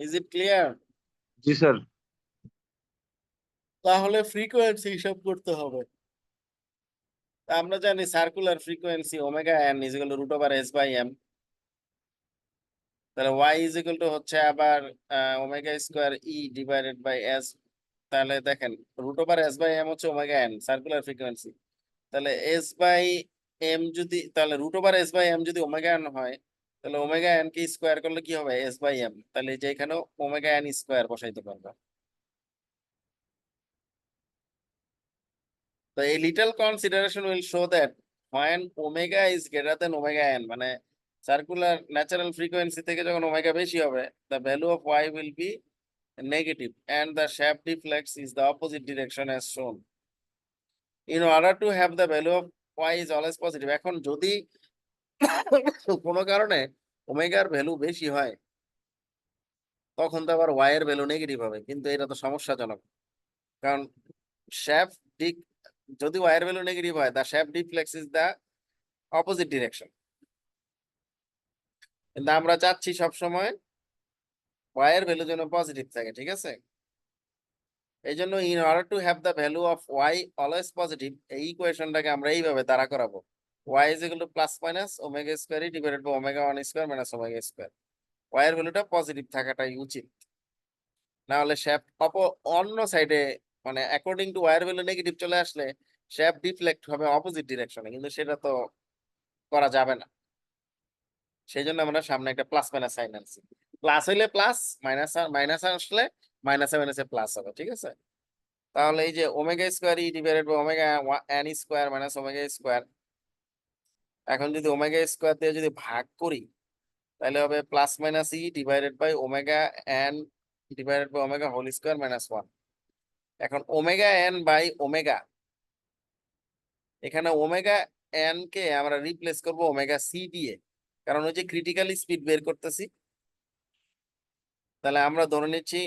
A: Is it clear?
B: জি স্যার।
A: তাহলে ফ্রিকোয়েন্সি হিসাব করতে হবে। তা আমরা জানি circular frequency omega N is equal to root over S by M. তাহলে ওয়াই ইজ ইকুয়াল টু হচ্ছে আবার omega square E divided by S. তাহলে দেখেন root over S by M হচ্ছে ওমেগা এন সার্কুলার ফ্রিকোয়েন্সি। তাহলে S by M যদি, তাহলে root over S by M যদি ওমেগা এন হয়, তাহলে ওমেগা এন কে স্কোয়ার করলে কি হবে? S by M. তাহলে যে এখানেও ওমেগা এন স্কোয়ার বসাইতে পারবে। তো এই little consideration will show that when omega is greater than omega N, মানে সার্কুলার ন্যাচারাল ফ্রিকোয়েন্সি থেকে যখন ওমেগা বেশি হবে, the value of y will be negative and the shaft deflects is the opposite direction as shown. In order to have the value of y is always positive, এখন যদি কোনো কারণে ওমেগার value বেশি হয়, তখন তো আবার y এর ভ্যালু নেগেটিভ হবে, কিন্তু এটা তো সমস্যাজনক, কারণ শ্যাফট যদি y এর ভ্যালু নেগেটিভ হয়, the shaft deflects is the opposite direction. কিন্তু আমরা চাচ্ছি সবসময় y এর ভ্যালু যেন পজিটিভ থাকে, ঠিক আছে? এই জন্য in order to have the value of y always positive, এই ইকুয়েশনটাকে আমরা এইভাবে দাঁড়া করাবো, y is equal to plus minus omega square divided by omega 1 square minus omega square. y এর ভ্যালুটা পজিটিভ থাকাটাই উচিত, না হলে শ্যাফট অন্য সাইডে, মানে অ্যাকর্ডিং টু y এর ভ্যালু নেগেটিভ চলে আসলে শ্যাফট ডিফ্লেক্ট হবে অপোজিট ডিরেকশনে, কিন্তু সেটা তো করা যাবে না। সেই জন্য আমরা সামনে একটা প্লাস মাইনাস সাইন আনছি। প্লাস হইলে প্লাস, মাইনাস মাইনাস আসলে মাইনাসে মাইনাসে প্লাস হবে, ঠিক আছে? তাহলে এই যে omega square E divided by omega N square minus omega square, এখন যদি ওমেগা স্কোয়ার দিয়ে যদি ভাগ করি তাহলে হবে plus minus E divided by omega N divided by omega whole square minus 1। এখন ওমেগা এন বাই ওমেগা, এখানে ওমেগা এন কে আমরা রিপ্লেস করব ওমেগা সি দিয়ে, কারণ ওই যে ক্রিটিক্যাল স্পিড বের করতেছি। তাহলে আমরা ধরে নিচ্ছি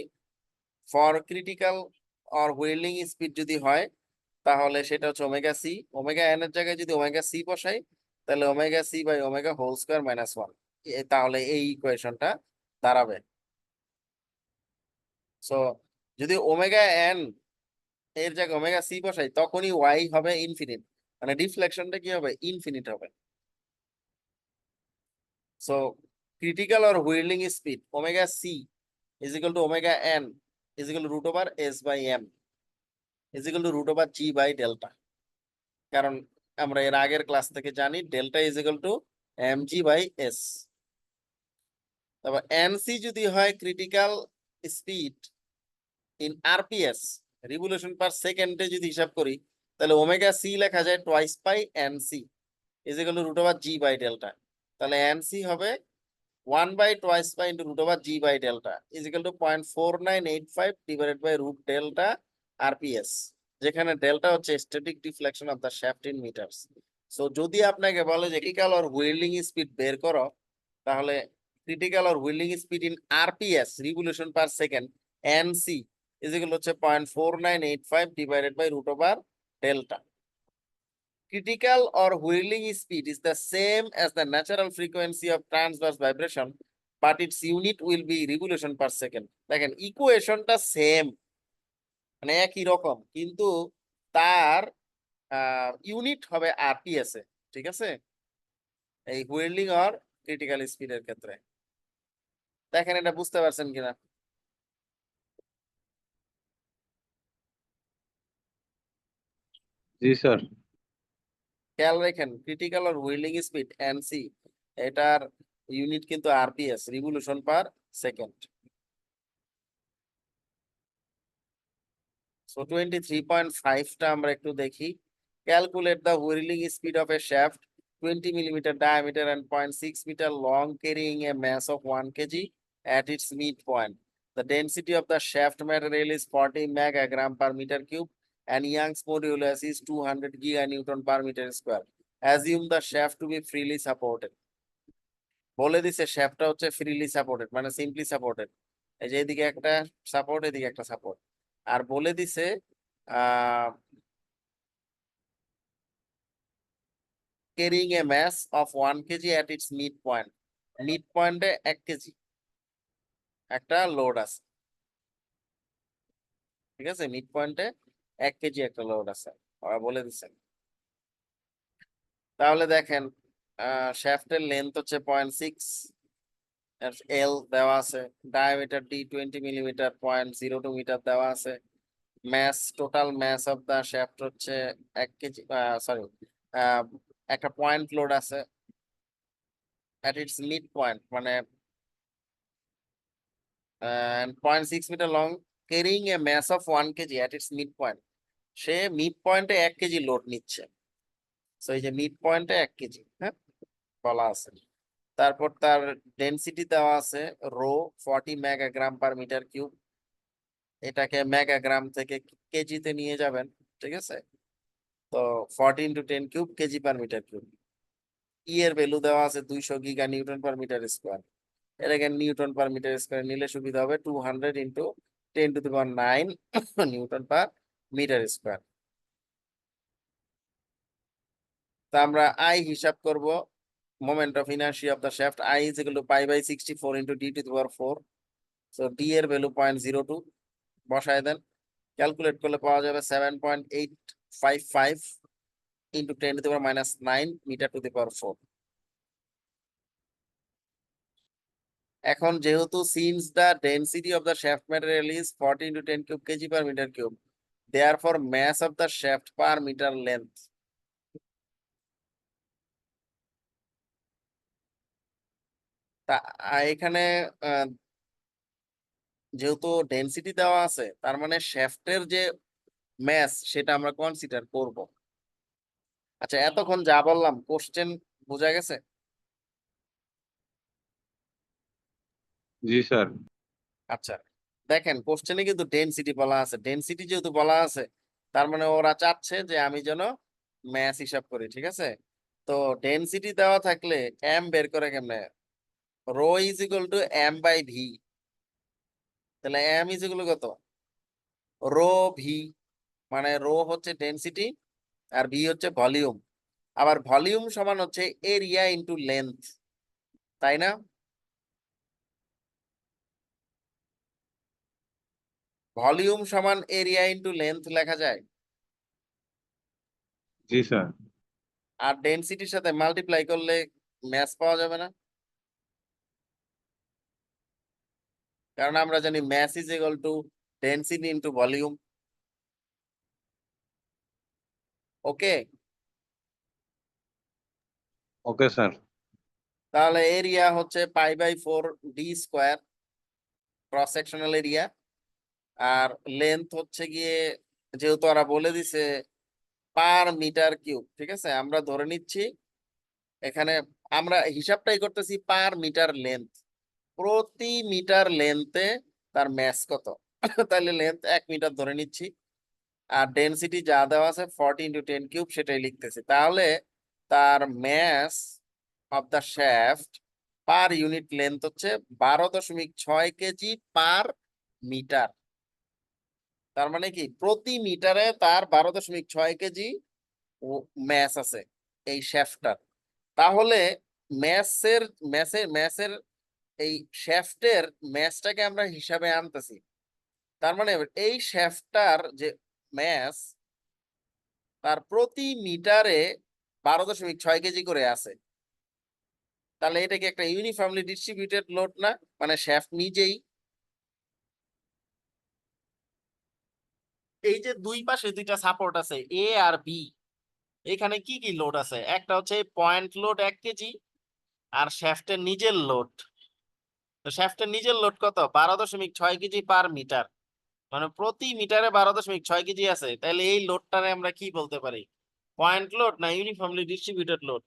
A: for critical or whirling speed যদি হয় তাহলে সেটা হচ্ছে ওমেগা সি, ওমেগা এন এর জায়গায় যদি ওমেগা সি বসাই তাহলে omega C by omega whole square minus 1, তাহলে এই ইকুয়েশনটা দাঁড়াবে। সো যদি ওমেগা এন এর জায়গায় ওমেগা সি বসাই তখনই ওয়াই হবে ইনফিনিট, মানে ডিফ্লেকশনটা কি হবে, ইনফিনিট হবে। So critical or whirling speed omega C is equal to omega n is equal to root over s by m is equal to root over g by delta, কারণ আমরা এর আগের class থেকে জানি delta is equal to mg by s। তারপর nc যদি হয় critical speed in rps revolution per সেকেন্ডে যদি হিসাব করি তাহলে ওমেগা সি লেখা যায় twice pi nc is equal to root over g by delta, তাহলে nc হবে 1 by twice pi into root over g by delta is equal to 0.4985 divided by root delta rps, যেখানে delta হচ্ছে static deflection of the shaft in metres. So যদি আপনাকে বলে যে critical or whirling speed বের করো, তাহলে critical or whirling speed in rps revolution per second nc is equal হচ্ছে 0.4985 divided by root over delta. Critical or whirling speed is the same as the natural frequency of transverse vibration, but its unit will be revolution per second. দেখেন ইকুয়েশনটা same, মানে একই রকম, কিন্তু তার unit হবে RPS এ, ঠিক আছে? এই হুইর্লিং আর ক্রিটিক্যাল স্পিডের ক্ষেত্রে দেখেন এটা বুঝতে পারছেন কিনা?
B: জি স্যার।
A: খেয়াল রাখেন ক্রিটিক্যাল আর হুইর্লিং স্পিড এনসি, এটার ইউনিট কিন্তু RPS, revolution per second. So 23.5টা আমরা একটু দেখি। Calculate the whirling speed of a shaft 20 millimeter diameter and 0.6 meter long carrying a mass of 1 kg at its midpoint. The density of the shaft material is 40 megagram per meter cube and Young's modulus is 200 giganewton per meter square. Assume the shaft to be freely supported. বলে দিছে শ্যাফটটা হচ্ছে freely supported, মানে simply supported. এই যে এদিকে একটা support, এদিকে একটা সাপোর্ট, আর বলে দিছে carrying a mass of 1 kg at its midpoint. Mid পয়েন্টে 1 কেজি একটা লোড আছে, ঠিক আছে? মিড পয়েন্টে 1 কেজি একটা লোড আছে, ওরা বলে দিচ্ছেন। তাহলে দেখেন শ্যাফটের লেন্থ হচ্ছে 0.6, এল দেওয়া আছে, ডায়ামিটার ডি 20 মিলিমিটার, 0.02 মিটার দেওয়া আছে। Mass, total mass of the shaft হচ্ছে 1 কেজি, সরি, একটা পয়েন্ট লোড আছে at its mid point, মানে 0.6 metre long, carrying a mass of 1 kg at its mid point. Say mid পয়েন্টে 1 KG load নিচ্ছে। So এই যে মিড পয়েন্টে 1 KG, হ্যাঁ, বলা আছে। তারপর তার ডেনসিটি দেওয়া আছে রো 40 মেগাগ্রাম পার মিটার কিউব, এটাকে মেগাগ্রাম থেকে কেজিতে নিয়ে যাবেন, ঠিক আছে? তো 40 into 10 cube kg per metre cube. E এর ভ্যালু দেওয়া আছে 200 giga newton per metre square, এটাকে নিউটন পার মিটার স্কোয়ার নিলে সুবিধা হবে 200 into 10 to the power 9 newton per metre square. তা আমরা আই হিসাব করব moment of inertia of the shaft I is equal to pi by 64 into D to the power 4 so D এর value 0.02 বসায় then calculate করলে পাওয়া যাবে 7.855 into 10 to the power -9 metre to the power 4 এখন যেহেতু since the density of the shaft material is 40 into 10 cube kg per metre cube therefore mass of the shaft per metre length তা এখানে যেহেতু density দেওয়া আছে তার মানে শ্যাফটের যে ম্যাস সেটা আমরা কনসিডার করব। আচ্ছা এতক্ষণ যা বললাম কোশ্চেন বোঝা গেছে?
B: জি স্যার।
A: আচ্ছা দেখেন কোশ্চেনে কিন্তু ডেনসিটি বলা আছে, ডেনসিটি যেহেতু বলা আছে তার মানে ওরা চাচ্ছে যে আমি যেন ম্যাস হিসাব করি, ঠিক আছে? তো ডেনসিটি দেওয়া থাকলে এম বের করে কেমনে? Rho is equal to M by V, তাহলে M is equal to? Rho V, মানে রো হচ্ছে ডেনসিটি আর ভি হচ্ছে ভলিউম, আবার ভলিউম সমান হচ্ছে এরিয়া ইনটু লেন্থ, তাই না? ভলিউম সমান এরিয়া ইনটু লেন্থ লেখা যায়,
B: জি স্যার।
A: আর ডেনসিটির সাথে মাল্টিপ্লাই করলে ম্যাস পাওয়া যাবে না? কারণ আমরা জানি mass is equal to density into volume. Okay,
B: okay sir.
A: তাহলে এরিয়া হচ্ছে pi by 4 D square cross sectional area, আর লেন্থ হচ্ছে গিয়ে যেহেতু ওরা বলে দিছে পার মিটার কিউব, ঠিক আছে আমরা ধরে নিচ্ছি এখানে আমরা হিসাবটাই করতেছি পার মিটার লেন্থ, প্রতি মিটার লেন্থে তার ম্যাস কত তাহলে লেন্থ 1 মিটার ধরে নিচ্ছি, আর ডেনসিটি যা দেওয়া আছে 40 ইনটু 10 কিউব সেটাই লিখতেছি, তাহলে তার mass of the shaft per unit length হচ্ছে 12.6 কেজি পার মিটার। তার মানে কি প্রতি মিটারে তার 12.6 কেজি ম্যাস আছে এই শ্যাফটটার। তাহলে ম্যাসের ম্যাসের এই শ্যাফটের ম্যাসটাকে আমরা হিসাবে আনতেছি, তার মানে এই শ্যাফটটার যে ম্যাস তার প্রতি মিটারে 12.6 কেজি করে আছে, তাহলে এটা কি একটা ইউনিফর্মলি ডিস্ট্রিবিউটেড লোড না? মানে শ্যাফট নিজেই এই যে দুই পাশে দুইটা সাপোর্ট আছে এ আর বি, এখানে কি কি লোড আছে? একটা হচ্ছে পয়েন্ট লোড 1 কেজি আর শ্যাফটের নিজের লোড, তো শ্যাফটের নিজের লোড কত? 12.6 কেজি পার মিটার, মানে প্রতি মিটারে 12.6 কেজি আছে, তাহলে এই লোডটারে আমরা কি বলতে পারি? পয়েন্ট লোড না uniformly distributed load?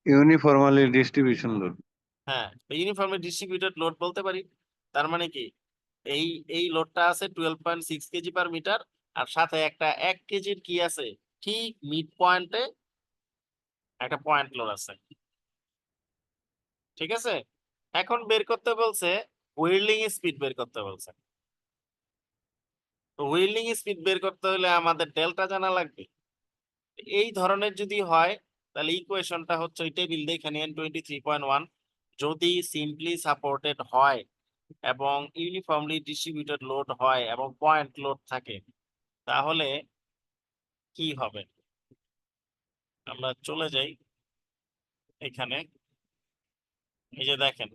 B: Uniformly distribution load.
A: হ্যাঁ, ইউনিফর্মলি ডিস্ট্রিবিউটেড লোড বলতে পারি। তার মানে কি এই এই লোডটা আছে 12.6 কেজি পার মিটার, আর সাথে একটা 1 কেজির কি আছে ঠিক মিড পয়েন্টে একটা পয়েন্ট লোড আছে, ঠিক আছে? এখন বের করতে বলছে হুইর্লিং স্পিড বের করতে বলছে, তো হুইর্লিং স্পিড বের করতে হলে আমাদের ডেল্টা জানা লাগবে। এই ধরনের যদি হয় তাহলে ইকুয়েশনটা হচ্ছে ওই টেবিল দেখে নিন 23.1, যদি সিম্পলি সাপোর্টেড হয় এবং ইউনিফর্মলি ডিস্ট্রিবিউটেড লোড হয় এবং পয়েন্ট লোড থাকে তাহলে কি হবে? আমরা চলে যাই এখানে, এই যে দেখেন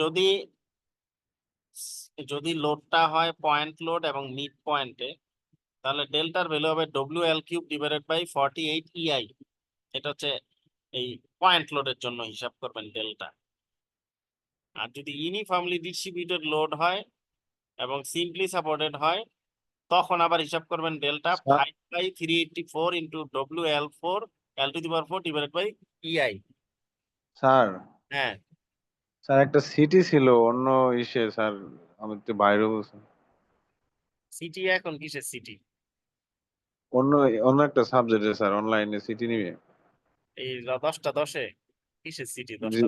A: যদি যদি লোডটা হয় পয়েন্ট লোড এবং মিড পয়েন্টে, তাহলে ডেল্টার ভ্যালু হবে WL³ ডিভাইডেড বাই 48 EI, এটা হচ্ছে এই পয়েন্ট লোডের জন্য হিসাব করবেন ডেল্টা। আর যদি ইউনিফর্মলি ডিস্ট্রিবিউটেড লোড হয় এবং সিম্পলি সাপোর্টেড হয় তখন আবার হিসাব করবেন delta 5/384 into WL4 L to the power 4 divided by EI।
B: Sir
A: হ্যাঁ
B: স্যার একটা সিটি ছিল অন্য ইসে স্যার, আমি তো বাইরে বলছি।
A: সিটি এখন কিসের সিটি?
B: অন্য অন্য একটা সাবজেক্টে স্যার অনলাইনে সিটি নিবে।
A: এই 10টা 10-এ কিসের সিটি
B: জি,
A: 10টা?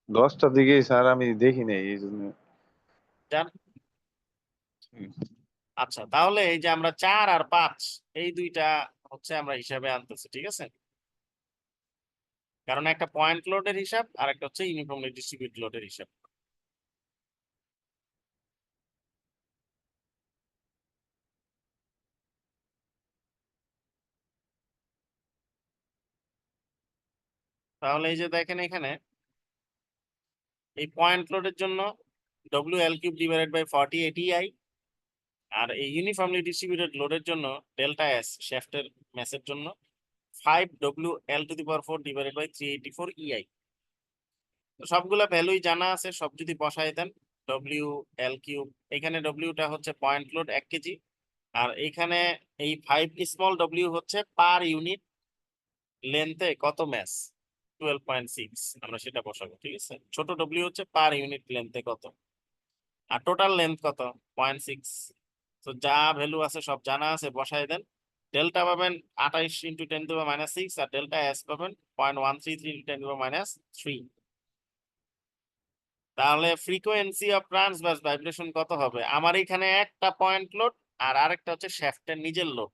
B: 10টার দিকেই স্যার আমি দেখি নাই এই জন্য।
A: জান। আচ্ছা, তাহলে এই যে আমরা 4 আর 5 এই দুইটা হচ্ছে আমরা হিসাবে আনতেছি, ঠিক আছে? কারণ একটা পয়েন্ট লোডের হিসাব আর একটা হচ্ছে ইউনিফর্মলি ডিস্ট্রিবিউট লোডের হিসাব। তাহলে এই যে দেখেন এখানে এই পয়েন্ট লোডের জন্য WL³/40 ATI, আর এই ইউনিফর্মলি ডিস্ট্রিবিউটেড লোডের জন্য ডেল্টা এস শ্যাফটের ম্যাসের জন্য 5WL⁴ EI। তো সবগুলা ভ্যালুই জানা আছে, সব যদি বসায় দেন WL³ এখানে ডব্লিউটা হচ্ছে পয়েন্ট লোড 1 কেজি, আর এখানে এই 5 হচ্ছে পার ইউনিট লেন্থে কত ম্যাস 12.6, আমরা সেটা বসাবো, ঠিক আছে? ছোট ডব্লিউ হচ্ছে পার ইউনিট লেন্থে কত, আর টোটাল লেন্থ কত 0.6। তো যা ভ্যালু আছে সব জানা আছে, বসায় দেন। ডেল্টা পাবেন 28 × 10⁻⁶, আর ডেল্টা এস পাবেন 0.133 × 10⁻3। তাহলে ফ্রিকোয়েন্সি অফ ট্রান্সভার্স ভাইব্রেশন কত হবে? আমার এখানে একটা পয়েন্ট লোড আর আরেকটা হচ্ছে শ্যাফটের নিজের লোড।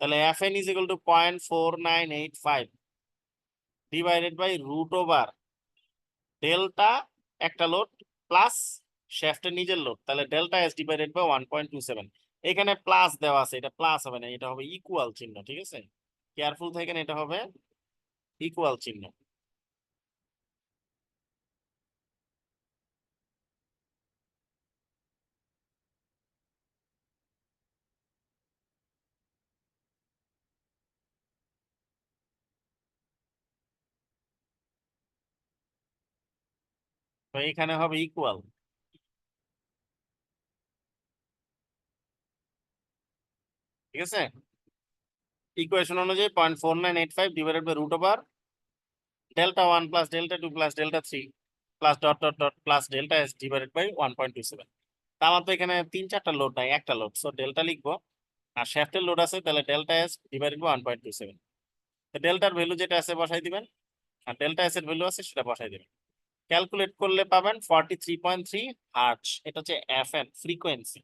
A: তাহলে Fn = 0.4985 ডিভাইডেড বাই √ওভার ডেল্টা একটা লোড প্লাস শ্যাফটের নিজের লোড, তাহলে ডেল্টা এস ডিভাইডেড বাই 1.27। এখানে প্লাস দেওয়া আছে, এটা প্লাস হবে না, এটা হবে ইকুয়াল চিহ্ন, ঠিক আছে? কেয়ারফুল থাকেন, এটা হবে ইকুয়াল চিহ্ন। তো এখানে হবে ইকুয়াল, ঠিক আছে? ইকুয়েশন অনুযায়ী 0.4985 ডিভাইডেড বাই √ওভার delta 1 plus delta 2 plus delta 3 plus dot dot dot plus delta S divided by 1.27। তা আমার তো এখানে 3-4টা লোড নাই, একটা লোড, সো ডেল্টা লিখবো। আর শ্যাফটের লোড আছে, তাহলে ডেল্টা এস ডিভাইডেড বাই 1.27। তো ডেল্টার ভ্যালু যেটা আছে বসাই দিবেন, আর ডেল্টা এস এর ভ্যালু আছে সেটা বসাই দিবেন। ক্যালকুলেট করলে পাবেন 43.3 হার্টজ। এটা হচ্ছে Fn ফ্রিকোয়েন্সি।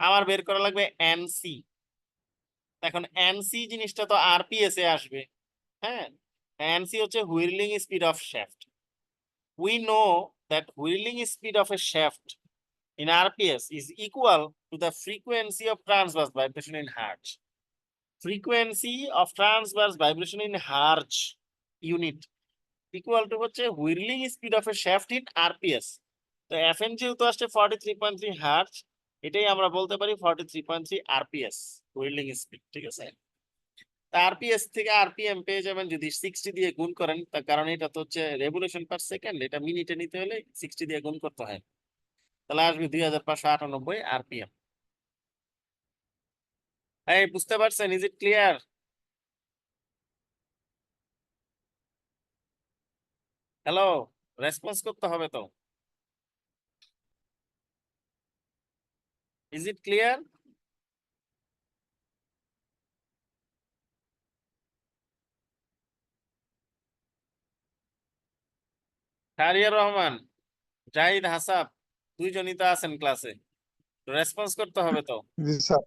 A: আমার বের করা লাগবে এনসি। এখন এনসি জিনিসটা তো আরপিএস এ আসবে, হ্যাঁ? এনসি হচ্ছে whirling speed of shaft. We know that whirling speed of a shaft in RPS is equal to the frequency of transverse vibration in hertz. Frequency of transverse vibration in hertz unit equal to হচ্ছে whirling speed of a shaft in RPS. তো Fn যেহেতু আসছে 43.3 hertz, এটাই আমরা বলতে পারি 43.3 RPS whirling speed, ঠিক আছে? আরপিএস থেকে আরপিএম পেয়ে যাবেন যদি 60 দিয়ে গুণ করেন, তার কারণ এটা তো হচ্ছে রেভলিউশন পার সেকেন্ড, এটা মিনিটে নিতে হলে 60 দিয়ে গুণ করতে হয়। তাহলে আসবে 2598 আরপিএম। এই বুঝতে পারছেন? Is it clear? Hello, response করতে হবে তো। Is it clear? Shahriar Rahman, Zahid Hasab, দুইজনই তো আছেন ক্লাসে, রেসপন্স করতে হবে তো।
C: জি স্যার।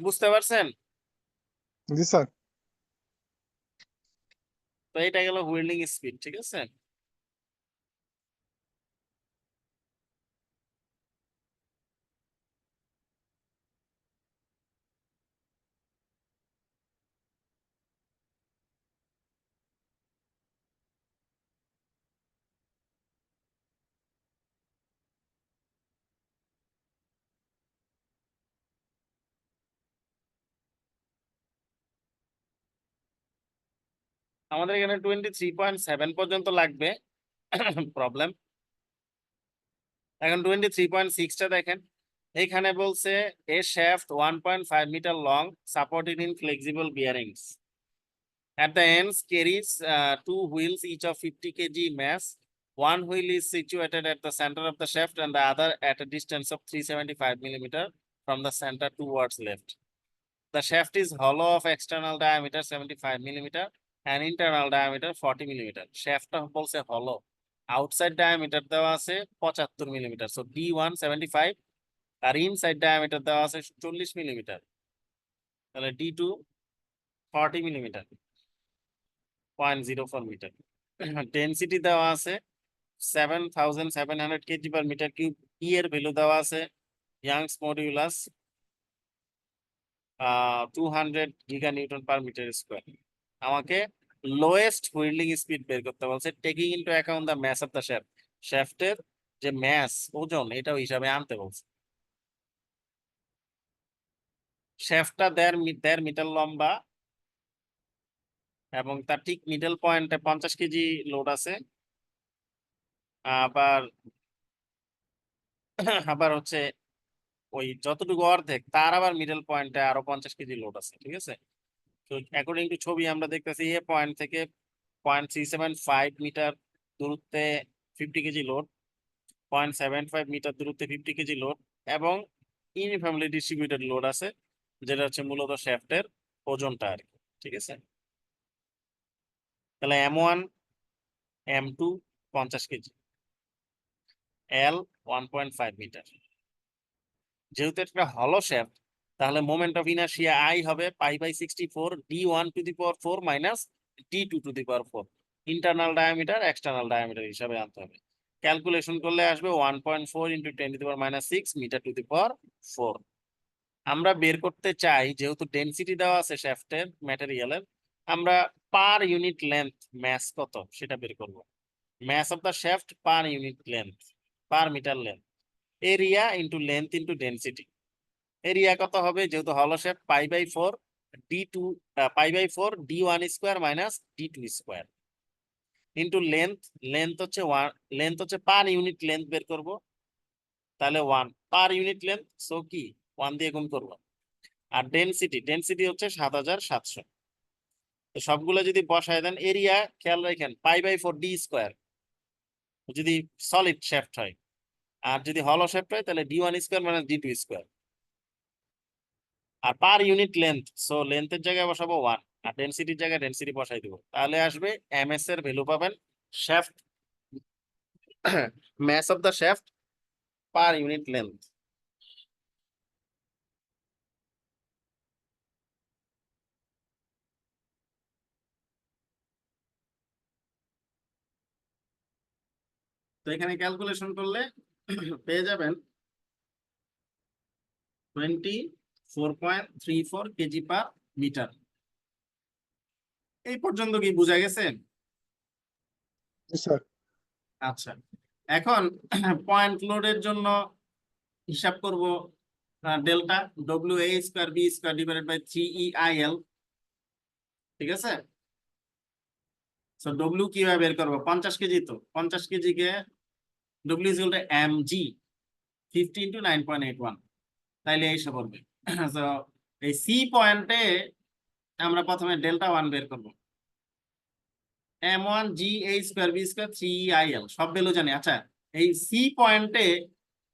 A: বুঝতে পারছেন?
C: জি স্যার।
A: তো এটা গেল হুইর্লিং স্পিড, ঠিক আছে? আমাদের এখানে 23.7 পর্যন্ত লাগবে প্রবলেম। এখন 23.6টা দেখেন, এখানে বলছে a shaft 1.5 metre long supported in flexible bearings at the ends carries two wheels each of 50 kg mass, One wheel is situated at the center of the shaft and the other at a distance of 375 millimeter from the center towards left. The shaft is hollow of external diameter 75 millimeter and internal diameter 40 millimeter. Shaft বলছে hollow. Outside diameter দেওয়া আছে 75 millimeter. So D1 75 আর inside diameter দেওয়া আছে 40 millimeter. তাহলে D2 40 millimeter. 0.04 meter. Density দেওয়া আছে 7,700 kg per meter cube. E এর ভ্যালু দেওয়া আছে Young's modulus 200 giganewton per meter square. আমাকে লোয়েস্ট হুইর্লিং স্পিড বের করতে বলছে taking into account the mass of the shaft. শ্যাফটের যে ম্যাস ওজন এটাও হিসাবে আনতে বলছে। শ্যাফটটা 1.5 মিটার লম্বা এবং তার ঠিক মিডল পয়েন্টে 50 কেজি লোড আছে। আবার আবার হচ্ছে ওই যতটুকু অর্ধেক তার আবার মিডল পয়েন্টে আরো 50 কেজি লোড আছে, ঠিক আছে। তো অ্যাকর্ডিং টু ছবি আমরা দেখতেছি এ পয়েন্ট থেকে 0.375 মিটার দূরত্বে 50 কেজি লোড, 0.75 মিটার দূরত্বে 50 কেজি লোড এবং ইউনিফর্মলি ডিস্ট্রিবিউটেড লোড আছে, যেটা হচ্ছে মূলত শ্যাফটের ওজনটা আর কি, ঠিক আছে। তাহলে M1 M2 50 KG, L 1.5 metre. যেহেতু এটা হলো শ্যাফট তাহলে মোমেন্ট অফ ইনার্শিয়া I হবে π/64 D1 to the power 4 minus D2 to the power 4। Internal diameter external diameter হিসাবে আনতে হবে। ক্যালকুলেশন করলে আসবে 1.4 into 10 to the power -6 metre to the power 4। আমরা বের করতে চাই যেহেতু ডেনসিটি দেওয়া আছে শ্যাফটের ম্যাটেরিয়ালের, আমরা পার ইউনিট লেন্থ ম্যাস কত সেটা বের করব। Mass of the shaft per unit length per metre length, area into length into density. Area কত হবে যেহেতু hollow shaft π/4 D2 π/4 D1 square minus D2 square into length. Length হচ্ছে পার ইউনিট লেন্থ বের করব, তাহলে 1 পার ইউনিট লেন্থ, সো কি 1 দিয়ে গুণ করব। আর ডেনসিটি হচ্ছে 7700। তো সবগুলো যদি বসায় দেন এরিয়া খেয়াল রাখেন π/4 D স্কয়ার যদি সলিড শ্যাফট হয়, আর যদি হলো শ্যাফট হয় তাহলে D1 square minus D2 square. আর পার ইউনিট লেন্থ, সো লেন্থের জায়গায় বসাবো 1 আর ডেনসিটির জায়গায় ডেনসিটি বসাই দিব, তাহলে আসবে ms এর ভ্যালু পাবেন shaft mass of the shaft per unit length। তো এখানে ক্যালকুলেশন করলে পেয়ে যাবেন 24.34 কেজি পার মিটার। এই পর্যন্ত কি বোঝা গেছে?
C: জি স্যার।
A: আচ্ছা, এখন পয়েন্ট লোডের জন্য হিসাব করব delta WA square B square divided by 3EIL, ঠিক আছে। সো W কিভাবে বের করব? 50 কেজি, তো 50 KG K W is equal to mg 50 into 9.81, তাইলে এই সব হবে। সো এই সি পয়েন্টে আমরা প্রথমে ডেল্টা 1 বের করব। M1 G A square B square 3EIL সব ভ্যালু জানি। আচ্ছা, এই সি পয়েন্টে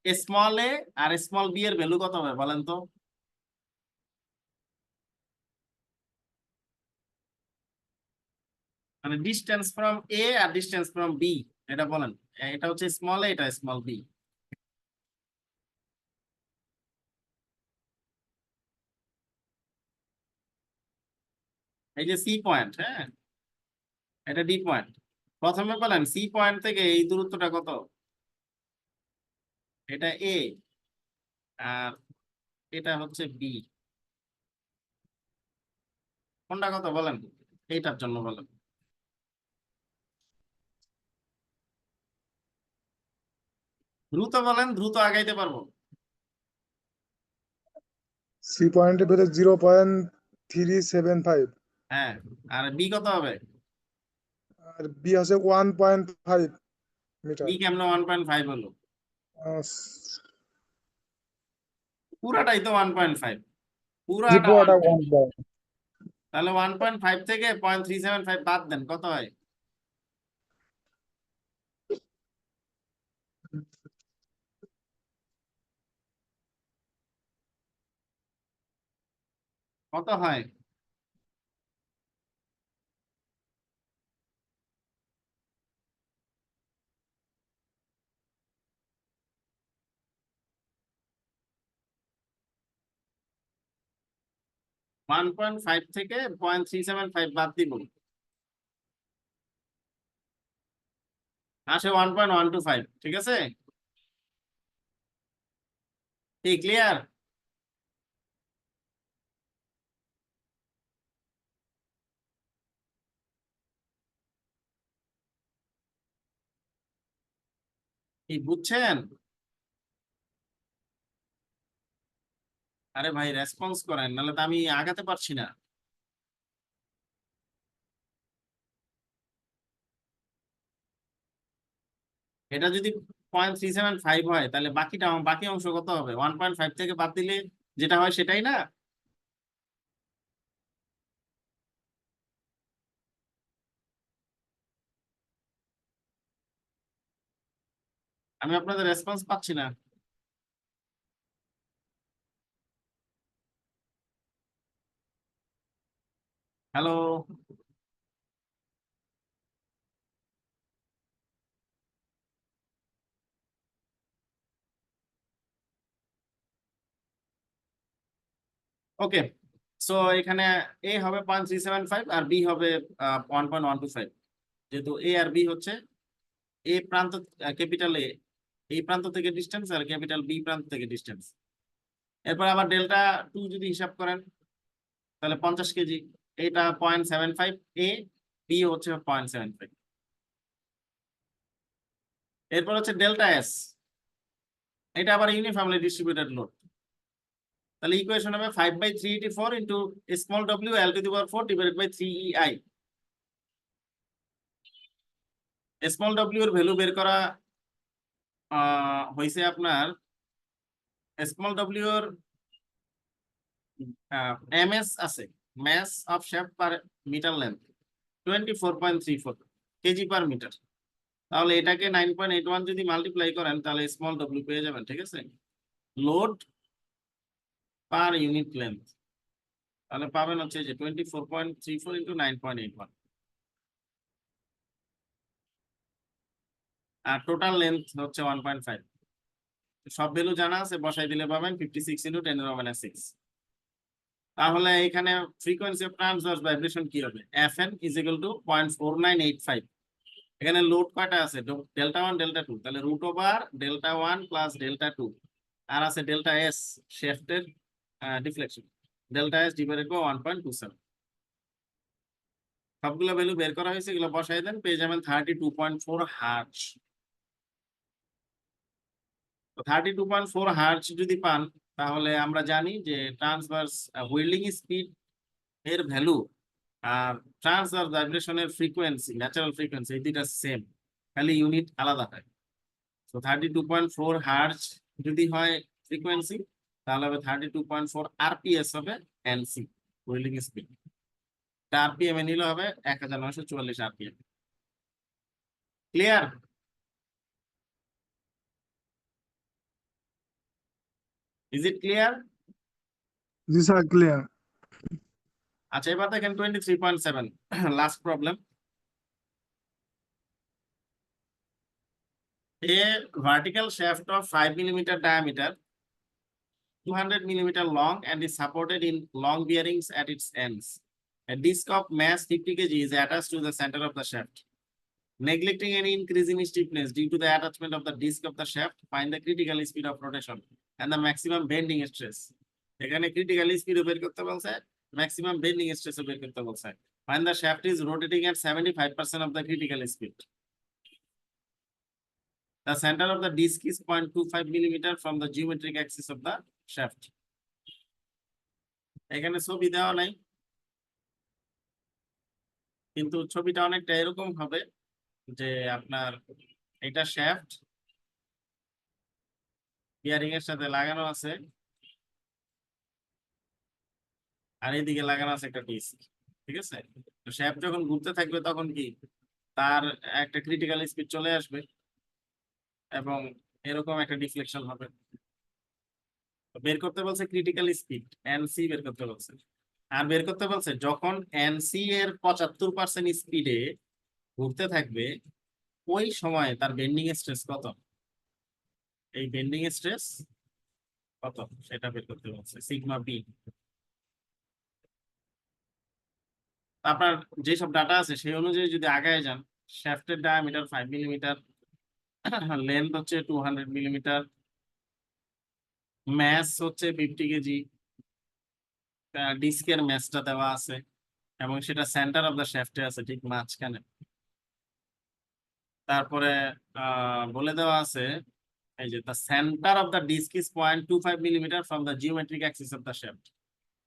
A: স্মল a আর স্মল b এর ভ্যালু কত হবে বলেন তো? মানে ডিসটেন্স ফ্রম এ আর ডিসটেন্স ফ্রম বি, এটা বলেন। এটা হচ্ছে স্মল এ, এটা স্মল বি। এই যে সি পয়েন্ট, হ্যাঁ এটা ডি পয়েন্ট। প্রথমে বলেন সি পয়েন্ট থেকে এই দূরত্বটা কত? এটা এ আর এটা হচ্ছে বি। কোনটা কত বলেন? এইটার জন্য বলেন। দ্রুত বলেন, দ্রুত আগাইতে পারবো।
C: সি পয়েন্টে পেলে 0.375
A: হ্যাঁ, আর বি কত হবে?
C: আর বি আছে 1.5 মিটার।
A: বি কেমন 1.5 হলো? পুরাটাই তো 1.5, পুরাটা
C: পুরোটা
A: 1.5।
C: 1.
A: তাহলে 1.5 থেকে 0.375 বাদ দেন, কত হয়? কত হয়? ওয়ান পয়েন্ট ফাইভ থেকে 0.375 বাদ দিব, আসে 1.125। ঠিক আছে, কি ক্লিয়ার? কি বুঝছেন? আরে ভাই রেসপন্স করেন, নাহলে তো আমি আগাতে পারছি না। এটা যদি 0.375 হয় তাহলে বাকি অংশ কত হবে? 1.5 থেকে বাদ দিলে যেটা হয় সেটাই না? আমি আপনাদের রেসপন্স পাচ্ছি না। হ্যালো? ওকে, সো এখানে এ হবে 0.375 আর বি হবে 1.125। যেহেতু এ আর বি হচ্ছে এ প্রান্ত, ক্যাপিটাল এ এই প্রান্ত থেকে ডিস্টেন্স, আর ক্যাপিটাল বি প্রান্ত থেকে ডিস্টেন্স। এরপর আবার ডেল্টা টু যদি হিসাব করেন তাহলে 50 কেজি। এটা 0.75 এ, বি হচ্ছে 0.75। এরপর হচ্ছে ডেল্টা এস, এটা আবার ইউনিফর্মলি ডিস্ট্রিবিউটেড লোড। তাহলে ইকুয়েশন হবে 5/384 into small W L to the power 4 divided by 3EI। Small W এর ভ্যালু বের করা হয়েছে আপনার, স্মল ডব্লিউ এর এমএস আছে, mass of shaft per metre length 24.34 KG per metre. তাহলে এটাকে 9.81 যদি মাল্টিপ্লাই করেন তাহলে স্মল ডব্লিউ পেয়ে যাবেন। ঠিক আছে, লোড পার ইউনিট লেন্থ, তাহলে পাবেন হচ্ছে যে 24.34 ইন্টু 9.81, আর টোটাল লেন্থ হচ্ছে 1.5। সব ভ্যালু জানা আছে, বসাই দিলে পাবেন 56 ইন্টু 10⁻⁶। তাহলে এখানে ফ্রিকোয়েন্সি অফ ট্রান্সভার্স ভাইব্রেশন কি হবে? Fn is equal two 0.4985। এখানে লোড কয়টা আছে? ডেল্টা 1 ডেল্টা 2, তাহলে root over delta 1 plus delta 2, আর আছে ডেল্টা এস শেফটের deflection, delta S divided by 1.27। সবগুলো ভ্যালু বের করা হয়েছে, এগুলো বসাই দেন, পেয়ে যাবেন 32.4 হার্টজ। তো 32.4 হার্টজ যদি পান তাহলে আমরা জানি যে ট্রান্সভার্স হুইর্লিং স্পিড এর ভ্যালু আর ট্রান্সভার্স ভাইব্রেশনের ফ্রিকোয়েন্সি, ন্যাচারাল ফ্রিকোয়েন্সি, এই দুইটা সেম, খালি ইউনিট আলাদা হয়। তো 32.4 হার্টজ যদি হয় ফ্রিকোয়েন্সি, তাহলে হবে 32.4 আরপিএস হবে এনসি, হুইর্লিং স্পিড। আরপিএম এ নিলে হবে 1944 RPM. Clear? Is it clear?
C: জি স্যার, ক্লিয়ার।
A: আচ্ছা, এবার দেখেন 23.7, last problem. A vertical shaft of 5 millimeter diameter, 200 millimeter long, and is supported in long bearings at its ends. A disc of mass 50 kg is attached to the center of the shaft. Neglecting any increase in stiffness due to the attachment of the disc of the shaft, find the critical speed of rotation and the maximum bending stress. এখানে critical speed বের করতে বলছে, maximum bending stress বের করতে বলছে। When the shaft is rotating at 75% of the critical speed. The center of the disc is 0.25 millimeter from the geometric axis of the shaft. এখানে ছবি দেওয়া নাই, কিন্তু ছবিটা অনেকটা এরকম হবে যে আপনার এটা শ্যাফট বিয়ারিং এর সাথে লাগানো আছে, আর এইদিকে লাগানো আছে একটা ডিস্ক। ঠিক আছে, তো শ্যাফট যখন ঘুরতে থাকবে তখন কি তার একটা ক্রিটিক্যাল স্পিড চলে আসবে এবং এরকম একটা ডিফ্লেকশন হবে। বের করতে বলছে ক্রিটিক্যাল স্পিড, এনসি বের করতে বলছে। আর বের করতে বলছে যখন এনসি এর 75% স্পিডে ঘুরতে থাকবে ওই সময় তার বেন্ডিং স্ট্রেস কত, এই বেন্ডিং স্ট্রেস কত সেটা বের করতে বলছে, সিগমা বি। আপনার যেসব ডাটা আছে সেই অনুযায়ী যদি আগায় যান, শ্যাফটের ডায়ামিটার 5 মিলিমিটার, লেন্থ হচ্ছে 200 মিলিমিটার, ম্যাস হচ্ছে 50 কেজি, ডিস্কের ম্যাসটা দেওয়া আছে এবং সেটা সেন্টার অফ দ্য শ্যাফটে আছে ঠিক মাঝখানে। তারপরে বলে দেওয়া আছে এই যে the centre of the disc is 0.25 millimetre from the geometric axis of the shaft.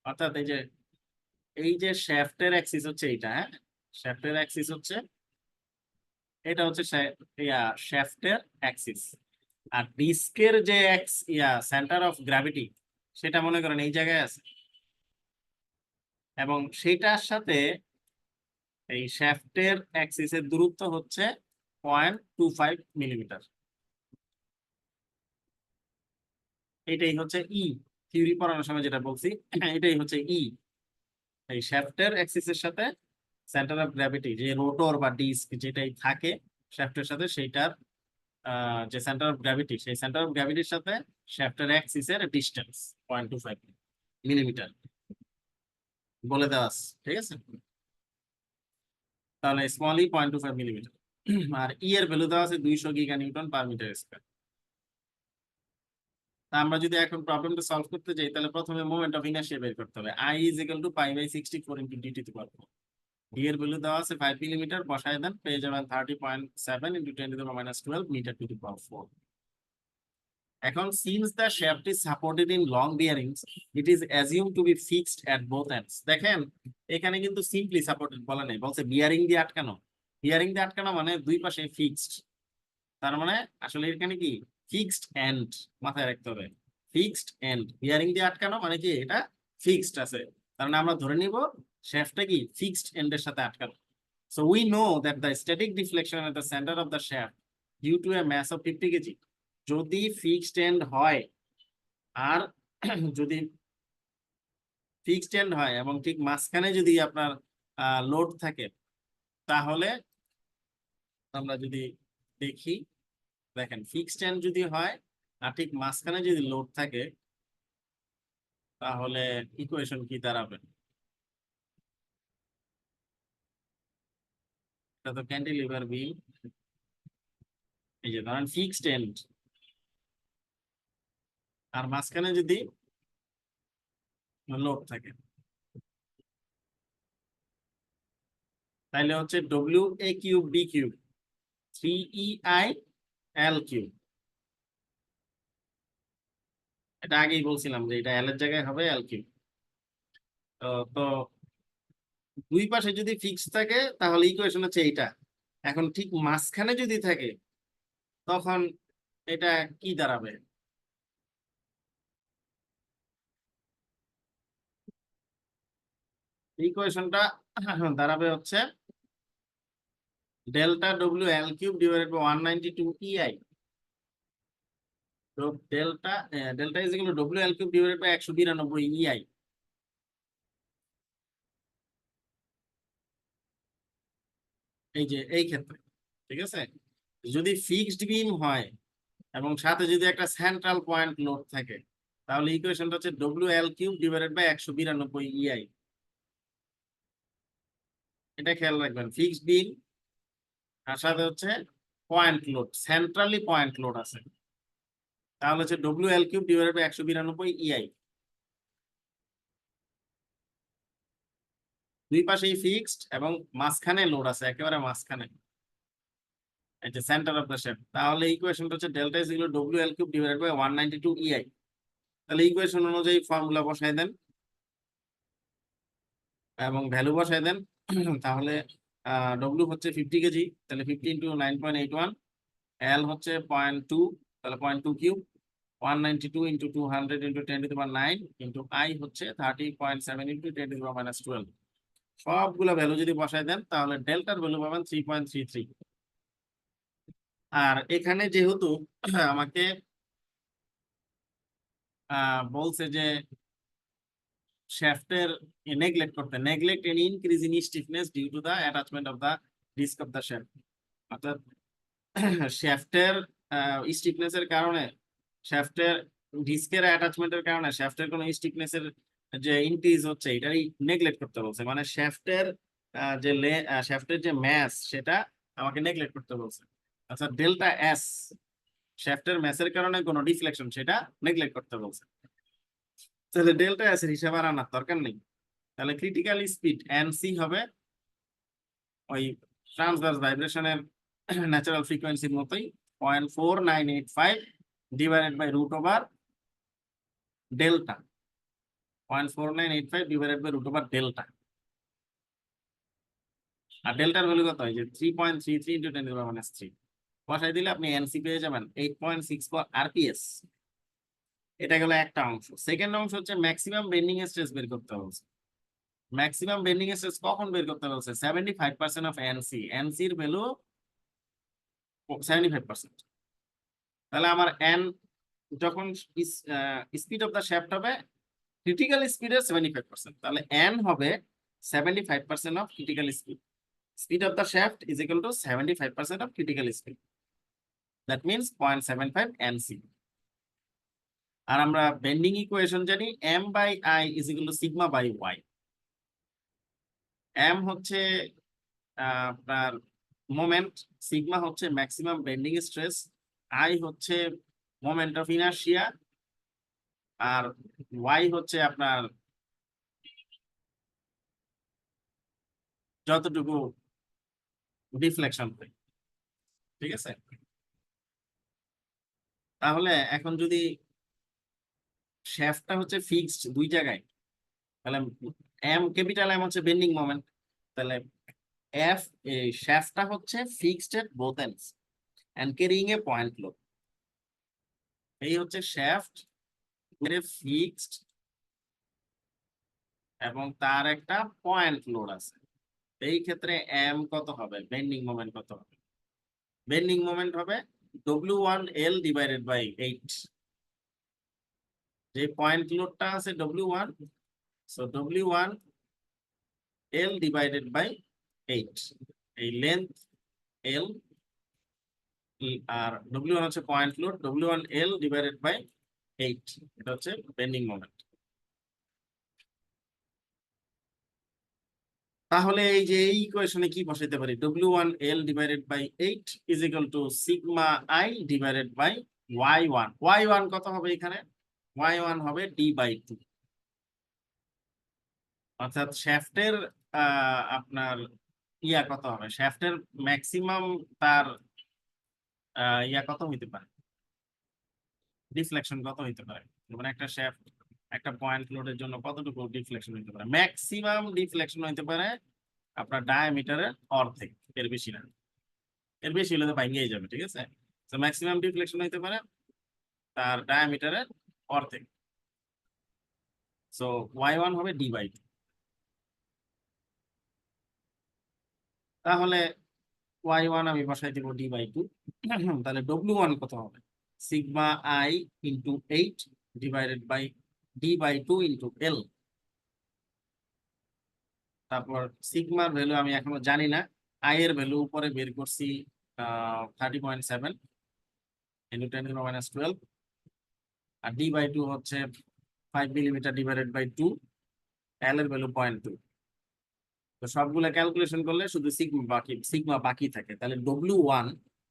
A: অর্থাৎ এই যে শ্যাফটের অ্যাক্সিস হচ্ছে এইটা, হ্যাঁ শ্যাফটের অ্যাক্সিস হচ্ছে এটা হচ্ছে শ্যাফটের অ্যাক্সিস। আর ডিস্কের যে সেন্টার অফ গ্র্যাভিটি সেটা মনে করেন এই জায়গায় আছে এবং সেটার সাথে এই শ্যাফটের অ্যাক্সিসের দূরত্ব হচ্ছে 0.25 মিলিমিটার। এটাই হচ্ছে ই, থিওরি পড়ানোর সময় যেটা বলছি এটাই হচ্ছে ই। এই শ্যাফটের অ্যাক্সিসের সাথে সেন্টার অফ গ্র্যাভিটি যে রোটর বা ডিস্ক যেটাই থাকে শ্যাফটের সাথে সেইটার যে সেন্টার অফ গ্র্যাভিটি, সেই সেন্টার অফ গ্র্যাভিটির সাথে শ্যাফটের অ্যাক্সিসের ডিস্টেন্স 0.25 মিলিমিটার বলে দেওয়া আছে, ঠিক আছে। তাহলে স্মল ই 0.25 মিলিমিটার আর ই এর ভ্যালু দেওয়া আছে 200 giga newton per metre square. আমরা যদি এখন প্রবলেমটা সলভ করতে যাই তাহলে প্রথমে মোমেন্ট অফ ইনার্শিয়া বের করতে হবে। I is equal to pi by 64 into dt to the power 4। D এর ভ্যালু দেওয়া আছে 5 মিলিমিটার, বসায় দেন পেয়ে যাবেন 30.7 into 10 to the minus 12 metre to the power 4। এখন since the shaft is supported in long bearings it is assumed to be fixed at both ends। দেখেন এখানে কিন্তু সিম্পলি সাপোর্টেড বলা নেই, বলছে বিয়ারিং দিয়ে আটকানো। বিয়ারিং দিয়ে আটকানো মানে দুই পাশে ফিক্সড, তার মানে আসলে এখানে কি ফিক্সড এন্ড, মাথায় রাখতে হবে ফিক্সড এন্ড। বিয়ারিং দিয়ে আটকানো মানে কি এটা ফিক্সড আছে, তার মানে আমরা ধরে নিব শ্যাফটটা কি ফিক্সড এন্ডের সাথে আটকানো। So we know that the static deflection at the center of the shaft due to a mass of 50 kg যদি ফিক্সড এন্ড হয় আর যদি ফিক্সড এন্ড হয় এবং ঠিক মাঝখানে যদি আপনার লোড থাকে তাহলে আমরা যদি দেখি, দেখেন ফিক্সড এন্ড যদি হয় আর ঠিক মাঝখানে যদি লোড থাকে তাহলে ইকুয়েশন কি দাঁড়াবে? এটা তো ক্যান্টিলিভার বিম, এই যে ধরেন ফিক্সড এন্ড আর মাঝখানে যদি লোড থাকে তাহলে হচ্ছে W A cube B cube 3EI L cube. এটা আগেই বলছিলাম যে এটা এল এর জায়গায় হবে এল কিউব। তো দুই পাশে যদি ফিক্স থাকে তাহলে ইকুয়েশন হচ্ছে এইটা। এখন ঠিক মাঝখানে যদি থাকে তখন এটা কি দাঁড়াবে? ইকুয়েশনটা দাঁড়াবে হচ্ছে delta W L cube divided by 192 EI। তো delta is equal to W L cube divided by 192 EI। এই যে এই ক্ষেত্রে, ঠিক আছে, যদি ফিক্সড বিম হয় এবং সাথে যদি একটা সেন্ট্রাল পয়েন্ট লোড থাকে তাহলে ইকুয়েশনটা হচ্ছে W L cube divided by 192 EI। এটা খেয়াল রাখবেন, ফিক্সড বিম আর সাথে হচ্ছে point load, centrally point load আছে, তাহলে হচ্ছে W L cube divided by 192 EI। দুই পাশেই ফিক্সড এবং মাঝখানে লোড আছে, একেবারে মাঝখানে এই যে সেন্টার অফ দ্য শ্যাফট, তাহলে ইকুয়েশনটা হচ্ছে delta is equal to W L cube divided by 192 EI। তাহলে ইকুয়েশন অনুযায়ী ফর্মুলা বসায় দেন এবং ভ্যালু বসায় দেন। তাহলে ডব্লিউ হচ্ছে 50 কেজি, তাহলে 50 ইন্টু 9.81, এল হচ্ছে 0.2, তাহলে 0.2 cube, 192 into 200 into 10 to the power 9 into I হচ্ছে 30.7 into 10 to the power minus 12। সবগুলো ভ্যালু যদি বসায় দেন তাহলে ডেল্টার ভ্যালু পাবেন 3.33। আর এখানে যেহেতু আমাকে বলছে যে শ্যাফটের নেগলেক্ট করতে, neglect an increase in stiffness due to the attachment of the disc of the shaft. অর্থাৎ শ্যাফটের স্টিফনেস এর কারণে, শ্যাফটের ডিস্কের অ্যাটাচমেন্টের কারণে শ্যাফটের কোনো স্টিফনেসের যে ইনক্রিজ হচ্ছে এটারই নেগলেক্ট করতে বলছে, মানে শ্যাফটের যে শ্যাফটের যে ম্যাস সেটা আমাকে নেগলেক্ট করতে বলছে। আচ্ছা ডেল্টা এস, শ্যাফটের ম্যাসের কারণে কোনো ডিফ্লেকশন, সেটা নেগলেক্ট করতে বলছে। তাহলে ডেল্টা এস এর হিসাব আর আনার দরকার নেই। তাহলে ক্রিটিক্যাল স্পিড এনসি হবে ওই ট্রান্সভার্স ভাইব্রেশনের ন্যাচারাল ফ্রিকোয়েন্সির মতোই 0.4985 divided by root over delta, 0.4985 divided by root over delta. আর ডেল্টার ভ্যালু কত হয় যে 3.33 ইনটু 10⁻³ বসাই দিলে আপনি এনসি পেয়ে যাবেন 8.64 আরপিএস। এটা গেল একটা অংশ। সেকেন্ড অংশ হচ্ছে ম্যাক্সিমাম বেন্ডিং স্ট্রেস বের করতে বলছে। ম্যাক্সিমাম বেন্ডিং স্ট্রেস কখন বের করতে বলছে? 75% অফ এনসি, এনসি এর ভ্যালু 75%। তাহলে আমার এন যখন স্পিড অফ দা শ্যাফট হবে ক্রিটিক্যাল স্পিডের 75%, তাহলে এন হবে 75% of critical speed. Speed of the shaft is equal to 75% of critical speed. That means 0.75 NC. আর আমরা বেন্ডিং ইকুয়েশন জানি m by I is equal to sigma by y. m হচ্ছে আপনার moment, sigma হচ্ছে maximum bending stress, I হচ্ছে moment of inertia, আর y হচ্ছে আপনার যতটুকু ডিফ্লেকশন হয়। ঠিক আছে, তাহলে এখন যদি শ্যাফটটা হচ্ছে ফিক্সড দুই জায়গায়, তাহলে এম ক্যাপিটাল এম হচ্ছে বেন্ডিং মোমেন্ট, তাহলে এফ এই শ্যাফটটা হচ্ছে fixed at both ends and carrying a point load. এই হচ্ছে শ্যাফট এর ফিক্সড এবং তার একটা পয়েন্ট লোড আছে। এই ক্ষেত্রে এম কত হবে, বেন্ডিং মোমেন্ট কত হবে? বেন্ডিং মোমেন্ট হবে W1L ডিভাইডেড বাই 8। যে পয়েন্ট লোডটা আছে W1, so W1L divided by 8, এই লেন্থ L আর W1 হচ্ছে point load, W1L divided by 8, এটা হচ্ছে বেন্ডিং মোমেন্ট। তাহলে এই যে এই ইকুয়েশনে কি বসাইতে পারি, W1L divided by 8 is equal to sigma I divided by Y1। Y1 কত হবে এখানে? Y1 হবে D বাই 2। অর্থাৎ শ্যাফটের আপনার ইয়া কত হবে, শ্যাফটের ম্যাক্সিমাম তার ইয়া কত হইতে পারে, ডিফ্লেকশন কত হইতে পারে, মানে একটা শ্যাফট একটা পয়েন্ট লোডের জন্য কতটুকু ডিফ্লেকশন হইতে পারে? ম্যাক্সিমাম ডিফ্লেকশন হইতে পারে আপনার ডায়ামিটারের অর্ধেক, এর বেশি না। এর বেশি হলে তো ভাঙিয়ে যাবে। ঠিক আছে, তো ম্যাক্সিমাম ডিফ্লেকশন হইতে পারে তার ডায়ামিটারের অর্ধেক। সো Y1 হবে D বাই 2। তাহলে Y1 আমি বসাই দিব D বাই 2। তাহলে W1 কত হবে? Sigma I into 8 divided by D by 2 into L। তারপর সিগমার ভ্যালু আমি এখনো জানি না, I এর ভ্যালু উপরে বের করছি 30.7 ইন্টু 10⁻12, আর D বাই 2 হচ্ছে 5 মিলিমিটার ডিভাইডেড বাই 2, L এর ভ্যালু 0.2। তো সবগুলো ক্যালকুলেশন করলে শুধু সিগমা বাকি থাকে। তাহলে W1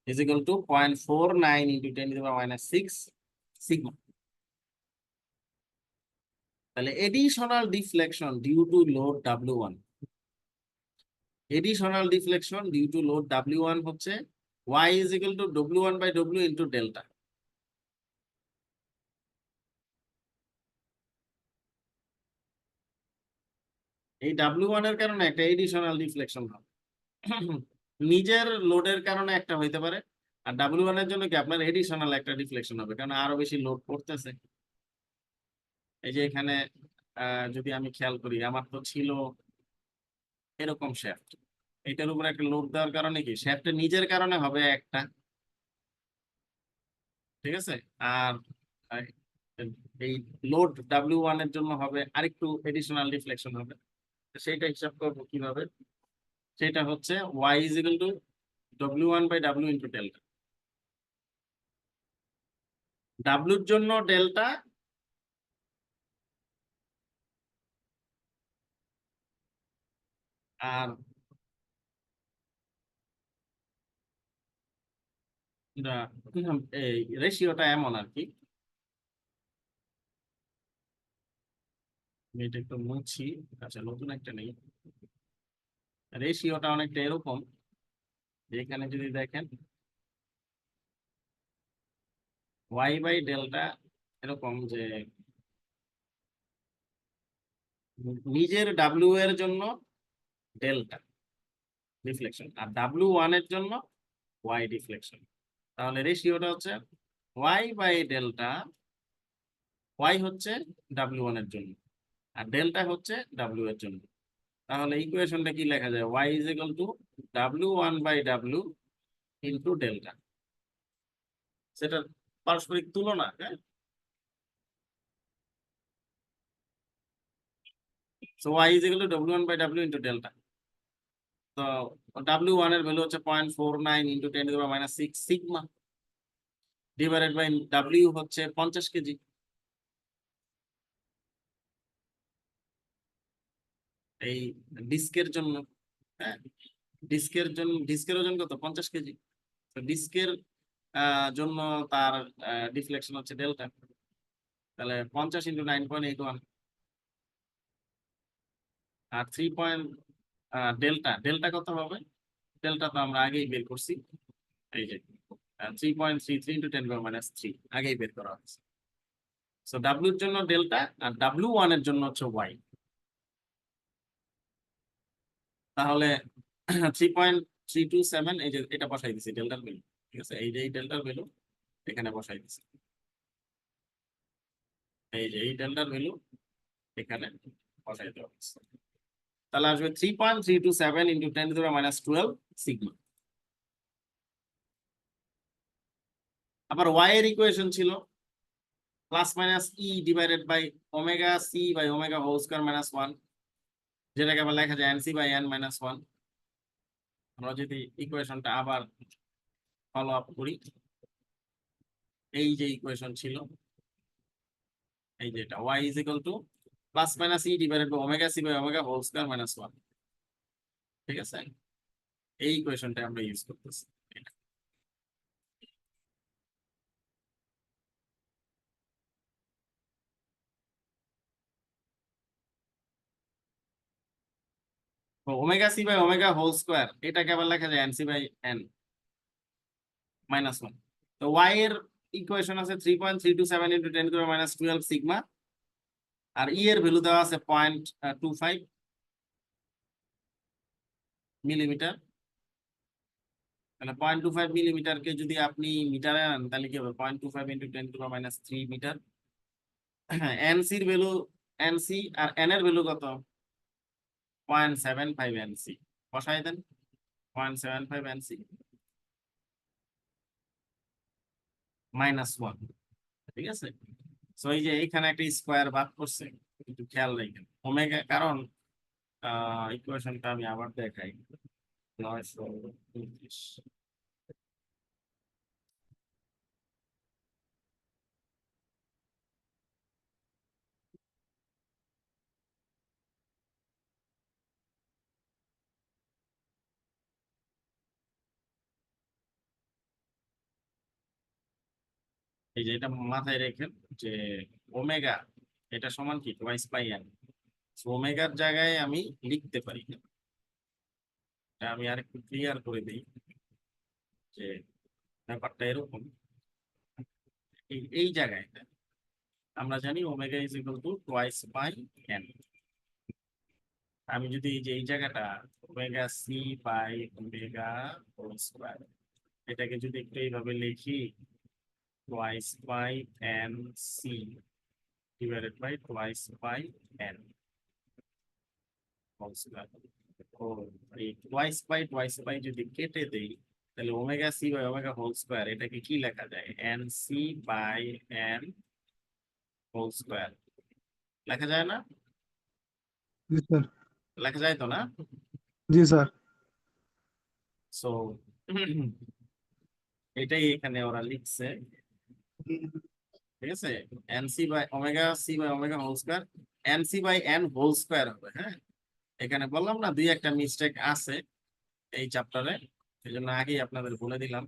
A: is equal to 0.49 into 10⁻6 sigma. তাহলে additional deflection due to load W1, additional deflection due to load W1 হচ্ছে Y is equal to W1 by W into delta। এই W1 এর কারণে একটা এডিশনাল ডিফ্লেকশন হবে, নিজের লোডের কারণে একটা হইতে পারে, আর W1 এর জন্য কি আপনার এডিশনাল একটা ডিফ্লেকশন হবে, কারণ আরো বেশি লোড করতেছে। এই যে এখানে যদি আমি খেয়াল করি, আমার তো ছিল এরকম শ্যাফট, এটার উপর একটা লোড দেওয়ার কারণে কি শ্যাফটের নিজের কারণে হবে একটা, ঠিক আছে, আর এই লোড W1 এর জন্য হবে আরেকটু এডিশনাল রিফ্লেকশন হবে। তো সেইটা হিসাব করবো কিভাবে, সেটা হচ্ছে y is equal to W1 by W into delta. W এর জন্য ডেল্টা আর এই রেশিওটা এমন আর কি, আমি এটা একটু মুছি। আচ্ছা, নতুন একটা নেই। রেশিওটা অনেকটা এরকম, যে এখানে যদি দেখেন y বাই ডেল্টা এরকম, যে নিজের W এর জন্য ডেল্টা ডিফ্লেকশন আর W1 এর জন্য y ডিফ্লেকশন। তাহলে রেশিওটা হচ্ছে y বাই ডেল্টা, y হচ্ছে W1 এর জন্য আর ডেল্টা হচ্ছে W এর জন্য। তাহলে ইকুয়েশনটা কি লেখা যায়, y is equal to W1 by W into delta, সেটা পারস্পরিক তুলনা। হ্যাঁ, so y is equal to W1 by W into delta. তো W1 এর ভ্যালু হচ্ছে 0.49 into 10 to the power minus 6 sigma divided by W হচ্ছে 50 কেজি। এই ডিস্কের জন্য, হ্যাঁ, ডিস্কের ওজন কত, 50 কেজি। তো ডিস্কের জন্য তার ডিফ্লেকশন হচ্ছে ডেল্টা। তাহলে 50 into 9.81 আর 3 পয়েন্ট ডেল্টা, ডেল্টা কত হবে, ডেল্টা তো আমরা আগেই বের করছি, এই যে 3.33 into 10 to the power minus 3 আগেই বের করা হয়েছে। সো ডাব্লিউ এর জন্য ডেল্টা আর W1 এর জন্য হচ্ছে y। তাহলে 3.327, এই যে এটা বসাই দিছি ডেল্টার ভ্যালু, ঠিক আছে, এই যে এই ডেল্টার ভ্যালু এখানে বসাই দিছি, এই যে এই ডেল্টার ভ্যালু এখানে বসাই দেওয়া হচ্ছে। তাহলে আসবে 3.327 into 10 to the power minus 12 sigma. আবার y এর ইকুয়েশন ছিল plus minus E divided by omega C by omega whole square minus 1, যেটাকে আবার লেখা যায় এনসি বাই এন মাইনাস 1। আমরা যদি ইকুয়েশনটা আবার ফলো আপ করি, এই যে ইকুয়েশন ছিল, এই যে এটা y is equal to plus minus E divided by omega C by omega whole square minus 1, ঠিক আছে, এই ইকুয়েশনটা আমরা ইউজ করতেছি। তো omega C by omega whole square এটাকে আবার লেখা যায় এনসি বাই এন মাইনাস 1। তো y এর ইকুয়েশন আছে 3.327 into 10 to the minus 12 sigma, আর ই এর ভ্যালু দেওয়া আছে 0.25 মিলিমিটার। তাহলে 0.25 মিলিমিটারকে যদি আপনি মিটারে আনেন তাহলে কি হবে, 0.25 into 10 to the minus 3 metre. এনসির ভ্যালু, এনসি আর এন এর ভ্যালু কত, 0.75 এনসি, বসাই দেন 0.75 এনসি মাইনাস 1, ঠিক আছে। সো এই যে এখানে একটা স্কোয়ার বাদ করছে, একটু খেয়াল রাখবেন ওমেগা, কারণ ইকুয়েশনটা আমি আবার দেখাই 929। এই যে এটা মাথায় রেখেন যে ওমেগা এটা সমান কি টুয়াইস পাই এন। ওমেগার জায়গায় আমি লিখতে পারি, এটা আমি আরেকটু ক্লিয়ার করে দিই যে ব্যাপারটা এরকম। এই জায়গায় আমরা জানি omega is equal to twice pi N. আমি যদি এই যে এই জায়গাটা omega C by omega whole square, এটাকে যদি একটু এইভাবে লিখি twice by N C divided by twice by N whole square. ও এই টুয়াইস বাই যদি কেটে দেই তাহলে omega C by omega whole square এটাকে কি লেখা যায়, N C by N whole square লেখা যায় না?
C: जी सर।
A: লেখা যায় তো না?
C: जी सर।
A: সো এটাই এখানে ওরা লিখছে, ঠিক আছে? N C by omega C by omega whole square, N C by N whole square হবে। হ্যাঁ, এখানে বললাম না দুই একটা মিস্টেক আছে এই চ্যাপ্টারে, এই জন্য আগেই আপনাদের বলে দিলাম।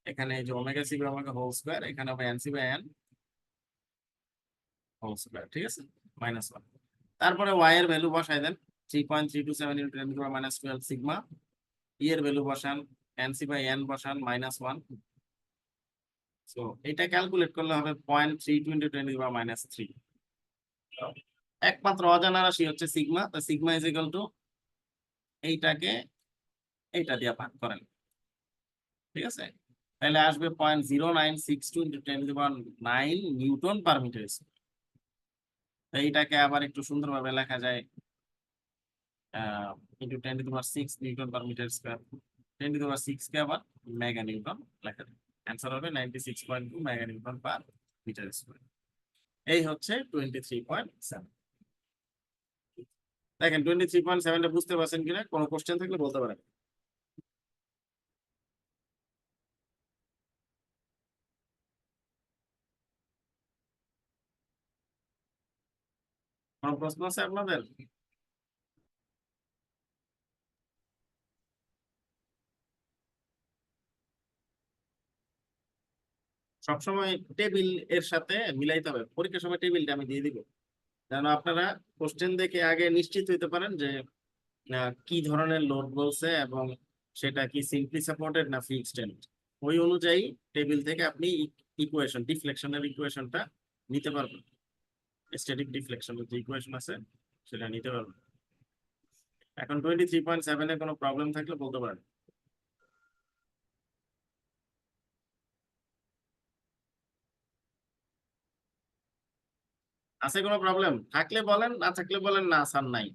A: এখানে এই যে omega C by omega whole square, এখানে হবে N C by N whole square, ঠিক আছে, -1। তারপরে ওয়াই এর ভ্যালু বসাই দেন, 3.327 ইন্টু 10⁻12 সিগমা। ই এর ভ্যালু বসান, এনসি বাই এন বসান -1। সো এটা ক্যালকুলেট করলে হবে 0.32 ইন্টু 10⁻³ একমাত্র অজানা রাশি হচ্ছে সিগমা। তো সিগমা ইজ ইকুয়াল টু এইটাকে এইটা দিয়ে ভাগ করেন, ঠিক আছে? তাহলে আসবে 0.0962 into 10⁹ newton per metre square. এইটাকে আবার একটু সুন্দরভাবে লেখা যায় into 10⁶ newton per metre square. 10⁶ কে আবার মেগা নিউটন লেখা যায়। অ্যান্সার হবে 96.2 mega newton per metre square. এই হচ্ছে 23.7। দেখেন 23.7টা বুঝতে পারছেন কিনা, কোনো কোশ্চেন থাকলে বলতে পারেন। কোনো প্রশ্ন আছে আপনাদের? সবসময় টেবিল এর সাথে মিলাইতে হবে, পরীক্ষার সময় টেবিলটা আমি দিয়ে দিব, যেন আপনারা কোশ্চেন দেখে আগে নিশ্চিত হইতে পারেন যে কি ধরনের লোড বলছে এবং সেটা কি সিম্পলি সাপোর্টেড না ফিক্সড এন্ড। ওই অনুযায়ী টেবিল থেকে আপনি ইকুয়েশন, ডিফ্লেকশনের ইকুয়েশনটা নিতে পারবেন, স্ট্যাটিক ডিফ্লেকশনের যে ইকুয়েশন আছে সেটা নিতে পারবেন। এখন 23.7 এ কোনো প্রবলেম থাকলে বলতে পারেন। আছে কোনো প্রবলেম থাকলে বলেন, না থাকলে বলেন না স্যার নাই।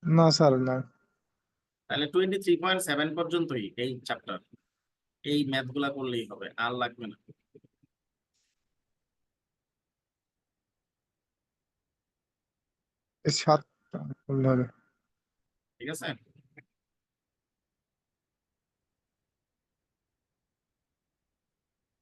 C: ना सर ना।
A: তাহলে 23.7 পর্যন্তই এই চ্যাপ্টার, এই ম্যাথ গুলা করলেই হবে, আর লাগবে না।
C: इस सात
A: ঠিক আছে।